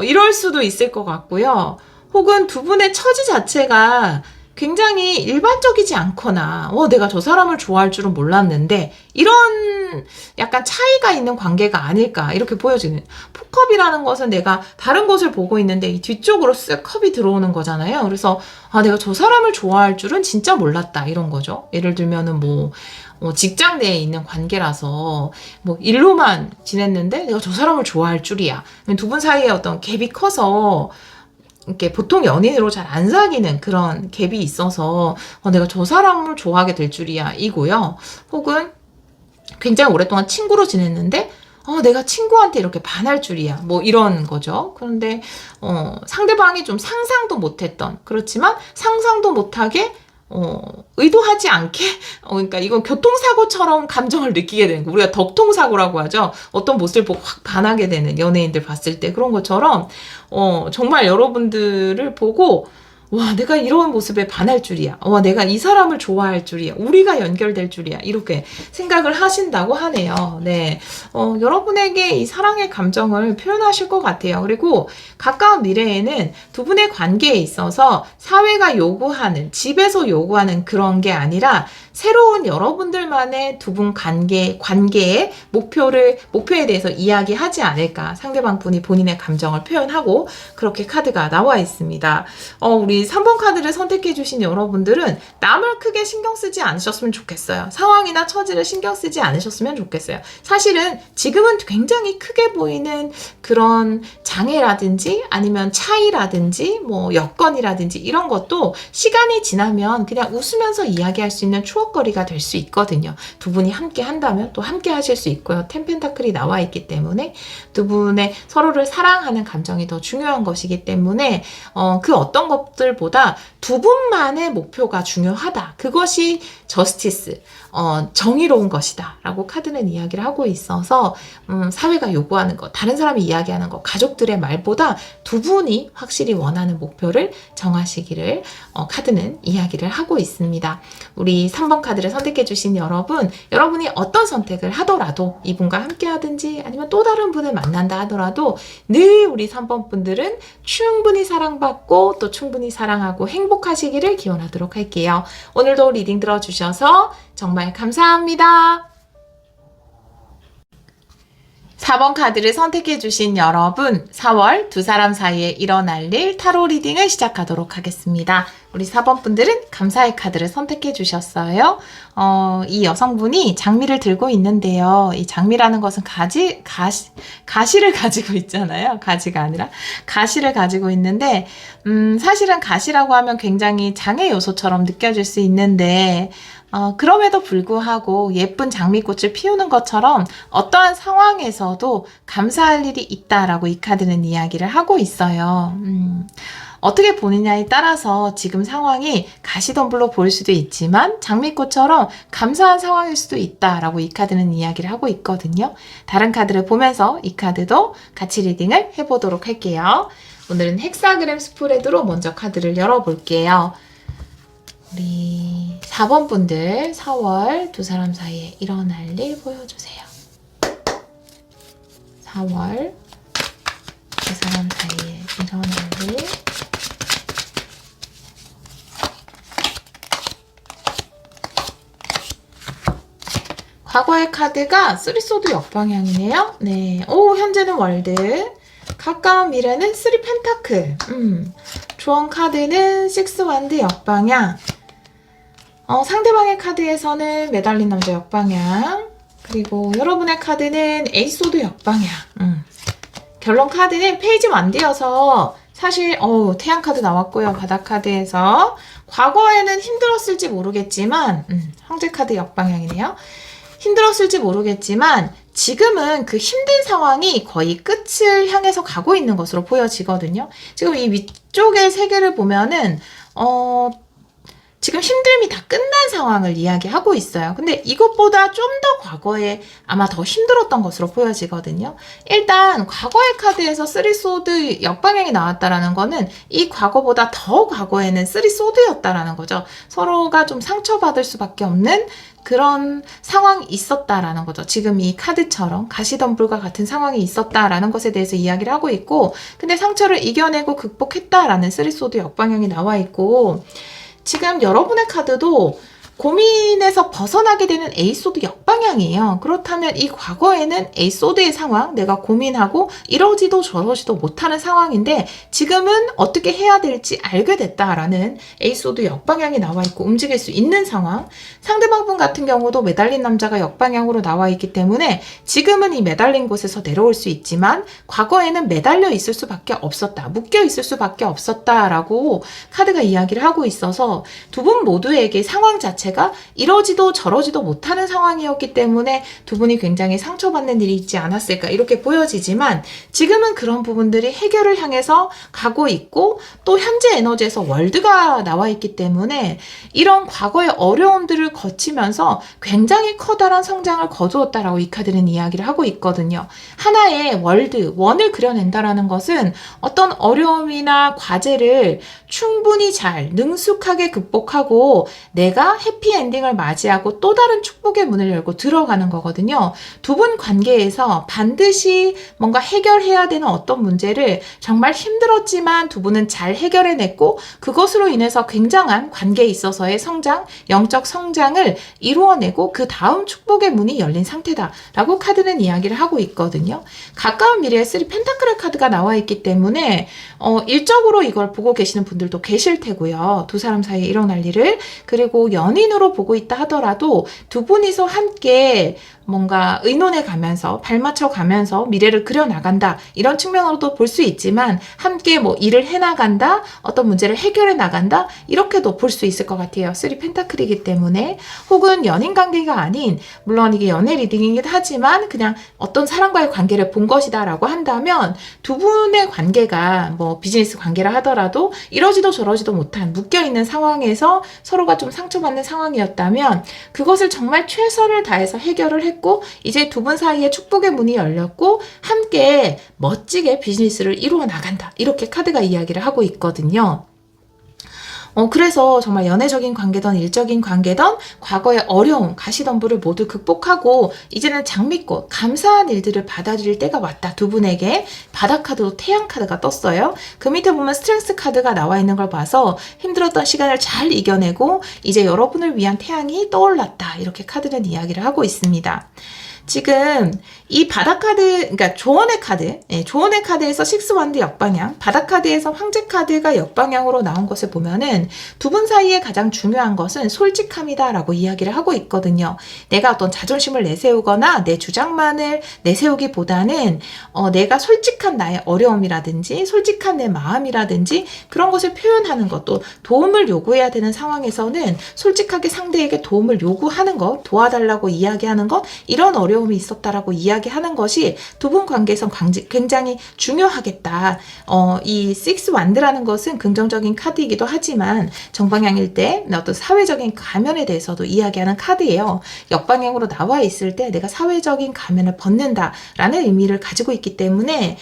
이럴 수도 있을 것 같고요. 혹은 두 분의 처지 자체가 굉장히 일반적이지 않거나 내가 저 사람을 좋아할 줄은 몰랐는데 이런 약간 차이가 있는 관계가 아닐까 이렇게 보여지는. 포컵이라는 것은 내가 다른 곳을 보고 있는데 이 뒤쪽으로 쓱 컵이 들어오는 거잖아요. 그래서 내가 저 사람을 좋아할 줄은 진짜 몰랐다 이런 거죠. 예를 들면은 직장 내에 있는 관계라서 일로만 지냈는데 내가 저 사람을 좋아할 줄이야. 두 분 사이에 어떤 갭이 커서 이렇게 보통 연인으로 잘 안 사귀는 그런 갭이 있어서 내가 저 사람을 좋아하게 될 줄이야 이고요. 혹은 굉장히 오랫동안 친구로 지냈는데 내가 친구한테 이렇게 반할 줄이야 이런 거죠. 그런데 상대방이 좀 상상도 못했던, 그렇지만 상상도 못하게 의도하지 않게 그러니까 이건 교통사고처럼 감정을 느끼게 되는 거. 우리가 덕통사고라고 하죠. 어떤 모습을 보고 확 반하게 되는, 연예인들 봤을 때 그런 것처럼 정말 여러분들을 보고 와, 내가 이런 모습에 반할 줄이야. 내가 이 사람을 좋아할 줄이야. 우리가 연결될 줄이야. 이렇게 생각을 하신다고 하네요. 네. 여러분에게 이 사랑의 감정을 표현하실 것 같아요. 그리고 가까운 미래에는 두 분의 관계에 있어서 사회가 요구하는, 집에서 요구하는 그런 게 아니라 새로운 여러분들만의 두 분 관계의 목표에 대해서 이야기하지 않을까. 상대방 분이 본인의 감정을 표현하고 그렇게 카드가 나와 있습니다. 우리 3번 카드를 선택해 주신 여러분들은 남을 크게 신경 쓰지 않으셨으면 좋겠어요. 상황이나 처지를 신경 쓰지 않으셨으면 좋겠어요. 사실은 지금은 굉장히 크게 보이는 그런 장애라든지 아니면 차이라든지 여건이라든지 이런 것도 시간이 지나면 그냥 웃으면서 이야기할 수 있는 추억거리가 될 수 있거든요. 두 분이 함께 한다면 또 함께 하실 수 있고요. 텐펜타클이 나와 있기 때문에 두 분의 서로를 사랑하는 감정이 더 중요한 것이기 때문에 그 어떤 것들보다 두 분만의 목표가 중요하다. 그것이 저스티스, 정의로운 것이다 라고 카드는 이야기를 하고 있어서 사회가 요구하는 것, 다른 사람이 이야기하는 것, 가족들의 말보다 두 분이 확실히 원하는 목표를 정하시기를 카드는 이야기를 하고 있습니다. 우리 3번 카드를 선택해 주신 여러분이 어떤 선택을 하더라도 이분과 함께 하든지 아니면 또 다른 분을 만난다 하더라도 늘 우리 3번 분들은 충분히 사랑받고 또 충분히 사랑하고 행복하시기를 기원하도록 할게요. 오늘도 리딩 들어주셔서 정말 감사합니다. 4번 카드를 선택해주신 여러분, 4월 두 사람 사이에 일어날 일 타로 리딩을 시작하도록 하겠습니다. 우리 4번 분들은 감사의 카드를 선택해주셨어요. 이 여성분이 장미를 들고 있는데요. 이 장미라는 것은 가시를 가지고 있잖아요. 가지가 아니라 가시를 가지고 있는데, 사실은 가시라고 하면 굉장히 장애 요소처럼 느껴질 수 있는데, 그럼에도 불구하고 예쁜 장미꽃을 피우는 것처럼 어떠한 상황에서도 감사할 일이 있다라고 이 카드는 이야기를 하고 있어요. 어떻게 보느냐에 따라서 지금 상황이 가시덤불로 보일 수도 있지만 장미꽃처럼 감사한 상황일 수도 있다라고 이 카드는 이야기를 하고 있거든요. 다른 카드를 보면서 이 카드도 같이 리딩을 해보도록 할게요. 오늘은 헥사그램 스프레드로 먼저 카드를 열어볼게요. 우리 4번 분들 4월 두 사람 사이에 일어날 일 보여주세요. 4월 두 사람 사이에 일어날 일. 과거의 카드가 쓰리소드 역방향이네요. 네, 현재는 월드. 가까운 미래는 쓰리 펜타클. 조언 카드는 식스 완드 역방향. 상대방의 카드에서는 매달린 남자 역방향. 그리고 여러분의 카드는 에이스소드 역방향. 결론 카드는 페이지 완디여서 사실 태양 카드 나왔고요. 바닥 카드에서 과거에는 힘들었을지 모르겠지만 황제 카드 역방향이네요. 힘들었을지 모르겠지만 지금은 그 힘든 상황이 거의 끝을 향해서 가고 있는 것으로 보여지거든요. 지금 이 위쪽의 세계를 보면은 지금 힘듦이 다 끝난 상황을 이야기하고 있어요. 근데 이것보다 좀 더 과거에 아마 더 힘들었던 것으로 보여지거든요. 일단 과거의 카드에서 3소드 역방향이 나왔다라는 거는 이 과거보다 더 과거에는 3소드였다라는 거죠. 서로가 좀 상처받을 수밖에 없는 그런 상황이 있었다라는 거죠. 지금 이 카드처럼 가시덤불과 같은 상황이 있었다라는 것에 대해서 이야기를 하고 있고, 근데 상처를 이겨내고 극복했다라는 3소드 역방향이 나와 있고, 지금 여러분의 카드도 고민에서 벗어나게 되는 에이소드 역방향이에요. 그렇다면 이 과거에는 에이소드의 상황, 내가 고민하고 이러지도 저러지도 못하는 상황인데 지금은 어떻게 해야 될지 알게 됐다라는 에이소드 역방향이 나와 있고 움직일 수 있는 상황. 상대방 분 같은 경우도 매달린 남자가 역방향으로 나와 있기 때문에 지금은 이 매달린 곳에서 내려올 수 있지만 과거에는 매달려 있을 수밖에 없었다. 묶여 있을 수밖에 없었다라고 카드가 이야기를 하고 있어서 두 분 모두에게 상황 자체가 이러지도 저러지도 못하는 상황이었기 때문에 두 분이 굉장히 상처받는 일이 있지 않았을까 이렇게 보여지지만 지금은 그런 부분들이 해결을 향해서 가고 있고 또 현재 에너지에서 월드가 나와 있기 때문에 이런 과거의 어려움들을 거치면서 굉장히 커다란 성장을 거두었다라고 이 카드는 이야기를 하고 있거든요. 하나의 월드, 원을 그려낸다라는 것은 어떤 어려움이나 과제를 충분히 잘 능숙하게 극복하고 내가 해피엔딩을 맞이하고 또 다른 축복의 문을 열고 들어가는 거거든요. 두 분 관계에서 반드시 뭔가 해결해야 되는 어떤 문제를 정말 힘들었지만 두 분은 잘 해결해냈고 그것으로 인해서 굉장한 관계에 있어서의 성장, 영적 성장을 이루어내고 그 다음 축복의 문이 열린 상태다라고 카드는 이야기를 하고 있거든요. 가까운 미래에 3 펜타클의 카드가 나와 있기 때문에 일적으로 이걸 보고 계시는 분들도 계실 테고요. 두 사람 사이에 일어날 일을. 그리고 연인으로 보고 있다 하더라도 두 분이서 함께 뭔가 의논해 가면서 발맞춰 가면서 미래를 그려나간다 이런 측면으로도 볼 수 있지만 함께 뭐 일을 해나간다 어떤 문제를 해결해 나간다 이렇게도 볼 수 있을 것 같아요. 3 펜타클이기 때문에 혹은 연인 관계가 아닌 물론 이게 연애 리딩이긴 하지만 그냥 어떤 사람과의 관계를 본 것이다 라고 한다면 두 분의 관계가 뭐 비즈니스 관계라 하더라도 이러지도 저러지도 못한 묶여있는 상황에서 서로가 좀 상처받는 상황이었다면 그것을 정말 최선을 다해서 해결을 했고 이제 두 분 사이에 축복의 문이 열렸고 함께 멋지게 비즈니스를 이루어 나간다 이렇게 카드가 이야기를 하고 있거든요. 그래서 정말 연애적인 관계든 일적인 관계든 과거의 어려움, 가시덤불을 모두 극복하고 이제는 장미꽃, 감사한 일들을 받아들일 때가 왔다. 두 분에게 바닥 카드도 태양 카드가 떴어요. 그 밑에 보면 스트렝스 카드가 나와 있는 걸 봐서 힘들었던 시간을 잘 이겨내고 이제 여러분을 위한 태양이 떠올랐다. 이렇게 카드는 이야기를 하고 있습니다. 지금 이 바닥 카드, 그러니까 조언의 카드, 조언의 카드에서 6 원드 역방향, 바닥 카드에서 황제 카드가 역방향으로 나온 것을 보면은 두 분 사이에 가장 중요한 것은 솔직함이다라고 이야기를 하고 있거든요. 내가 어떤 자존심을 내세우거나 내 주장만을 내세우기보다는 내가 솔직한 나의 어려움이라든지 솔직한 내 마음이라든지 그런 것을 표현하는 것도 도움을 요구해야 되는 상황에서는 솔직하게 상대에게 도움을 요구하는 것, 도와달라고 이야기하는 것, 이런 어려움이 있었다라고 이야기하는 것이 두 분 관계에서 굉장히 중요하겠다. 이 6 완드라는 것은 긍정적인 카드이기도 하지만 정방향일 때 어떤 사회적인 가면에 대해서도 이야기하는 카드예요. 역방향으로 나와 있을 때 내가 사회적인 가면을 벗는다라는 의미를 가지고 있기 때문에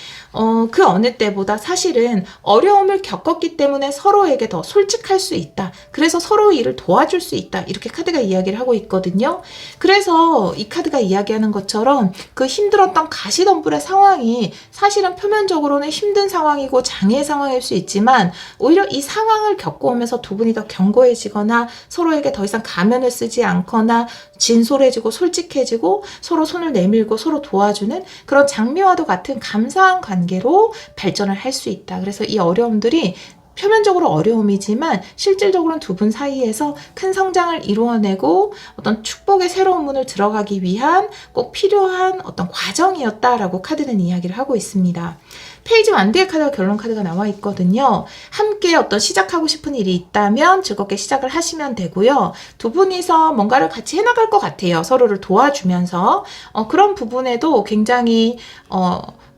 그 어느 때보다 사실은 어려움을 겪었기 때문에 서로에게 더 솔직할 수 있다. 그래서 서로의 일을 도와줄 수 있다. 이렇게 카드가 이야기를 하고 있거든요. 그래서 이 카드가 이야기하는 것처럼 그 힘들었던 가시덤불의 상황이 사실은 표면적으로는 힘든 상황이고 장애 상황일 수 있지만 오히려 이 상황을 겪어오면서 두 분이 더 견고해지거나 서로에게 더 이상 가면을 쓰지 않거나 진솔해지고 솔직해지고 서로 손을 내밀고 서로 도와주는 그런 장미와도 같은 감사한 관계로 발전을 할 수 있다. 그래서 이 어려움들이 표면적으로 어려움이지만 실질적으로는 두 분 사이에서 큰 성장을 이루어내고 어떤 축복의 새로운 문을 들어가기 위한 꼭 필요한 어떤 과정이었다라고 카드는 이야기를 하고 있습니다. 페이지 완드의 카드와 결론 카드가 나와 있거든요. 함께 어떤 시작하고 싶은 일이 있다면 즐겁게 시작을 하시면 되고요. 두 분이서 뭔가를 같이 해나갈 것 같아요. 서로를 도와주면서 그런 부분에도 굉장히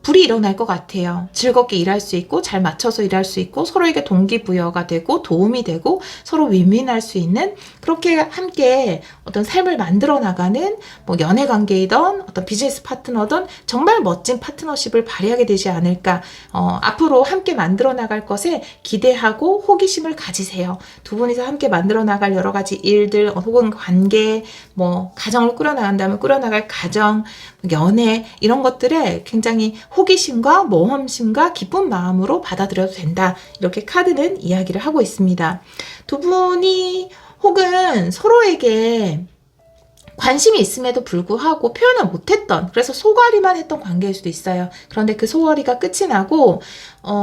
불이 일어날 것 같아요. 즐겁게 일할 수 있고 잘 맞춰서 일할 수 있고 서로에게 동기부여가 되고 도움이 되고 서로 윈윈할 수 있는 그렇게 함께 어떤 삶을 만들어 나가는 뭐 연애 관계이던 어떤 비즈니스 파트너든 정말 멋진 파트너십을 발휘하게 되지 않을까. 앞으로 함께 만들어 나갈 것에 기대하고 호기심을 가지세요. 두 분이서 함께 만들어 나갈 여러 가지 일들 혹은 관계 뭐 가정을 꾸려나간다면 꾸려나갈 가정 연애 이런 것들에 굉장히 호기심과 모험심과 기쁜 마음으로 받아들여도 된다. 이렇게 카드는 이야기를 하고 있습니다. 두 분이 혹은 서로에게 관심이 있음에도 불구하고 표현을 못했던 그래서 소갈이만 했던 관계일 수도 있어요. 그런데 그 소갈이가 끝이 나고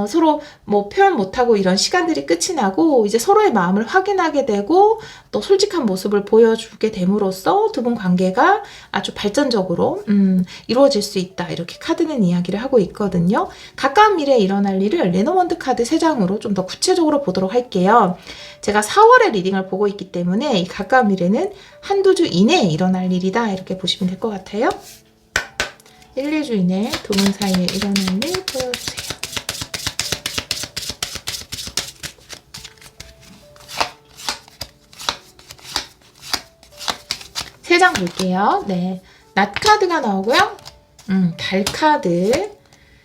서로 뭐 표현 못하고 이런 시간들이 끝이 나고 이제 서로의 마음을 확인하게 되고 또 솔직한 모습을 보여주게 됨으로써 두 분 관계가 아주 발전적으로 이루어질 수 있다. 이렇게 카드는 이야기를 하고 있거든요. 가까운 미래에 일어날 일을 레노먼드 카드 3장으로 좀 더 구체적으로 보도록 할게요. 제가 4월에 리딩을 보고 있기 때문에 이 가까운 미래는 한두 주 이내에 일어날 일이다. 이렇게 보시면 될 것 같아요. 1, 2주 이내에 두 분 사이에 일어날 일 보여주세요. 세 장 볼게요. 네, 낫 카드가 나오고요. 달 카드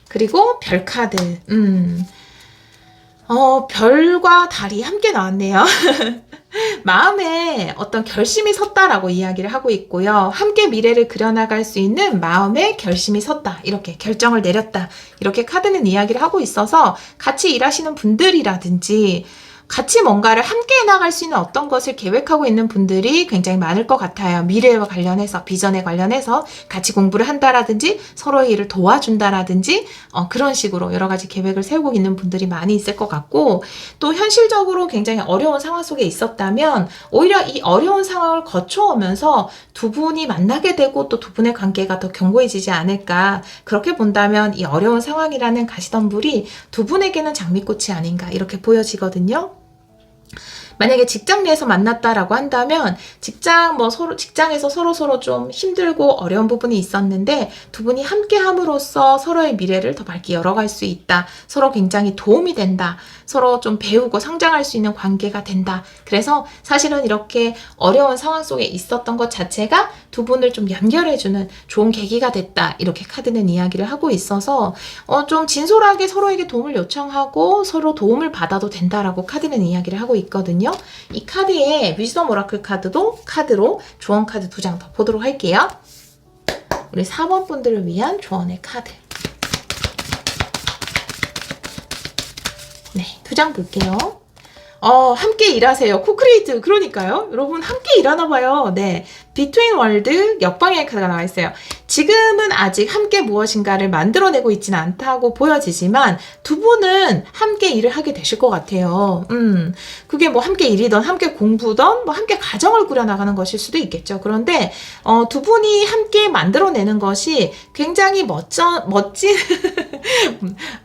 그리고 별 카드. 별과 달이 함께 나왔네요. 마음에 어떤 결심이 섰다라고 이야기를 하고 있고요. 함께 미래를 그려나갈 수 있는 마음의 결심이 섰다. 이렇게 결정을 내렸다. 이렇게 카드는 이야기를 하고 있어서 같이 일하시는 분들이라든지 같이 뭔가를 함께 해나갈 수 있는 어떤 것을 계획하고 있는 분들이 굉장히 많을 것 같아요. 미래와 관련해서, 비전에 관련해서 같이 공부를 한다라든지 서로의 일을 도와준다라든지 그런 식으로 여러 가지 계획을 세우고 있는 분들이 많이 있을 것 같고 또 현실적으로 굉장히 어려운 상황 속에 있었다면 오히려 이 어려운 상황을 거쳐오면서 두 분이 만나게 되고 또 두 분의 관계가 더 견고해지지 않을까. 그렇게 본다면 이 어려운 상황이라는 가시덤불이 두 분에게는 장미꽃이 아닌가 이렇게 보여지거든요. 만약에 직장 내에서 만났다라고 한다면 직장에서 서로 좀 힘들고 어려운 부분이 있었는데 두 분이 함께 함으로써 서로의 미래를 더 밝게 열어갈 수 있다. 서로 굉장히 도움이 된다. 서로 좀 배우고 성장할 수 있는 관계가 된다. 그래서 사실은 이렇게 어려운 상황 속에 있었던 것 자체가 두 분을 좀 연결해주는 좋은 계기가 됐다. 이렇게 카드는 이야기를 하고 있어서 좀 진솔하게 서로에게 도움을 요청하고 서로 도움을 받아도 된다라고 카드는 이야기를 하고 있거든요. 이 카드에 위즈덤 오라클 카드로 조언 카드 2장 더 보도록 할게요. 우리 4번 분들을 위한 조언의 카드. 네, 2장 볼게요. 함께 일하세요. 코크리에이트. 그러니까요. 여러분 함께 일하나 봐요. 네. 비트윈 월드 역방향의 카드가 나와 있어요. 지금은 아직 함께 무엇인가를 만들어내고 있지는 않다고 보여지지만 두 분은 함께 일을 하게 되실 것 같아요. 그게 뭐 함께 일이든 함께 공부든 뭐 함께 가정을 꾸려나가는 것일 수도 있겠죠. 그런데 두 분이 함께 만들어내는 것이 굉장히 멋진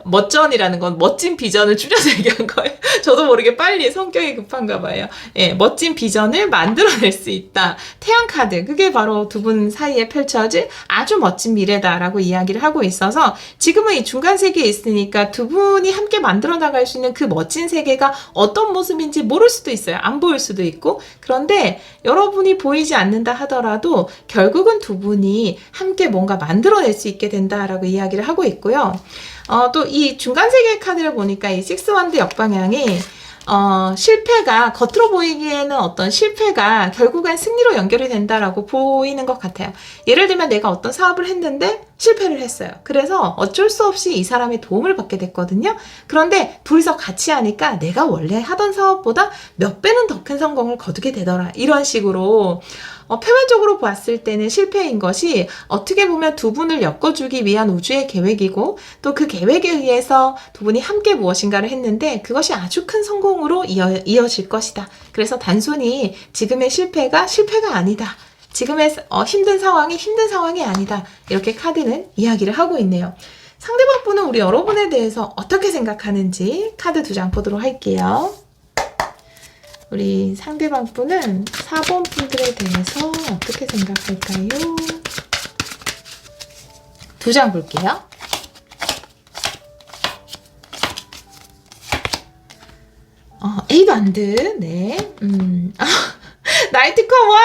멋전이라는 건 멋진 비전을 줄여서 얘기한 거예요. 저도 모르게 빨리 성격이 급한가 봐요. 예, 멋진 비전을 만들어낼 수 있다. 태양 카드, 그게 바로 두 분 사이에 펼쳐질 아주 멋진 미래다라고 이야기를 하고 있어서 지금은 이 중간 세계에 있으니까 두 분이 함께 만들어 나갈 수 있는 그 멋진 세계가 어떤 모습인지 모를 수도 있어요. 안 보일 수도 있고. 그런데 여러분이 보이지 않는다 하더라도 결국은 두 분이 함께 뭔가 만들어낼 수 있게 된다라고 이야기를 하고 있고요. 또 이 중간 세계 카드를 보니까 이 식스 원드 역방향이 실패가 겉으로 보이기에는 어떤 실패가 결국엔 승리로 연결이 된다라고 보이는 것 같아요. 예를 들면 내가 어떤 사업을 했는데 실패를 했어요. 그래서 어쩔 수 없이 이 사람의 도움을 받게 됐거든요. 그런데 둘이서 같이 하니까 내가 원래 하던 사업보다 몇 배는 더 큰 성공을 거두게 되더라. 이런 식으로 표면적으로 봤을 때는 실패인 것이 어떻게 보면 두 분을 엮어주기 위한 우주의 계획이고 또 그 계획에 의해서 두 분이 함께 무엇인가를 했는데 그것이 아주 큰 성공으로 이어질 것이다. 그래서 단순히 지금의 실패가 아니다. 지금의 힘든 상황이 아니다. 이렇게 카드는 이야기를 하고 있네요. 상대방 분은 우리 여러분에 대해서 어떻게 생각하는지 카드 2장 보도록 할게요. 우리 상대방 분은 4번 분들에 대해서 어떻게 생각할까요? 2장 볼게요. 에이반드, 네. 나이트컵, 와!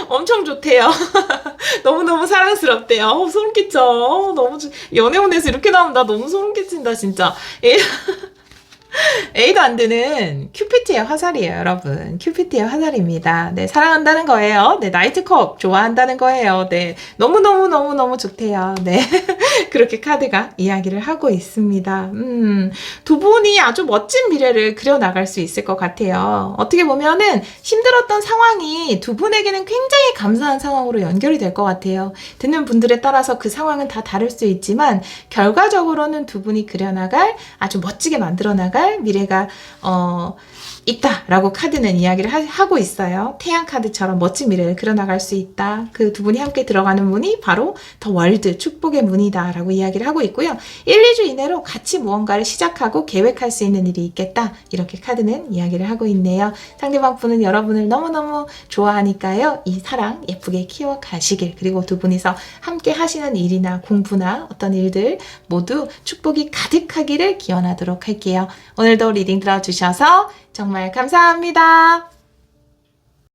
엄청 좋대요. 너무너무 사랑스럽대요. 소름 끼쳐. 연애운에서 이렇게 나오면 나 너무 소름 끼친다, 진짜. 에이반드는 큐피트의 화살이에요, 여러분. 큐피트의 화살입니다. 네, 사랑한다는 거예요. 네, 나이트컵 좋아한다는 거예요. 네, 너무너무 좋대요. 네, 그렇게 카드가 이야기를 하고 있습니다. 두 분이 아주 멋진 미래를 그려나갈 수 있을 것 같아요. 어떻게 보면은 힘들었던 상황이 두 분에게는 굉장히 감사한 상황으로 연결이 될 것 같아요. 듣는 분들에 따라서 그 상황은 다 다를 수 있지만 결과적으로는 두 분이 그려나갈 아주 멋지게 만들어나갈 미래가 있다라고 카드는 이야기를 하고 있어요. 태양 카드처럼 멋진 미래를 그려나갈 수 있다. 그 두 분이 함께 들어가는 문이 바로 더 월드 축복의 문이다 라고 이야기를 하고 있고요. 1, 2주 이내로 같이 무언가를 시작하고 계획할 수 있는 일이 있겠다. 이렇게 카드는 이야기를 하고 있네요. 상대방 분은 여러분을 너무너무 좋아하니까요. 이 사랑 예쁘게 키워가시길, 그리고 두 분이서 함께 하시는 일이나 공부나 어떤 일들 모두 축복이 가득하기를 기원하도록 할게요. 오늘도 리딩 들어주셔서 정말 감사합니다.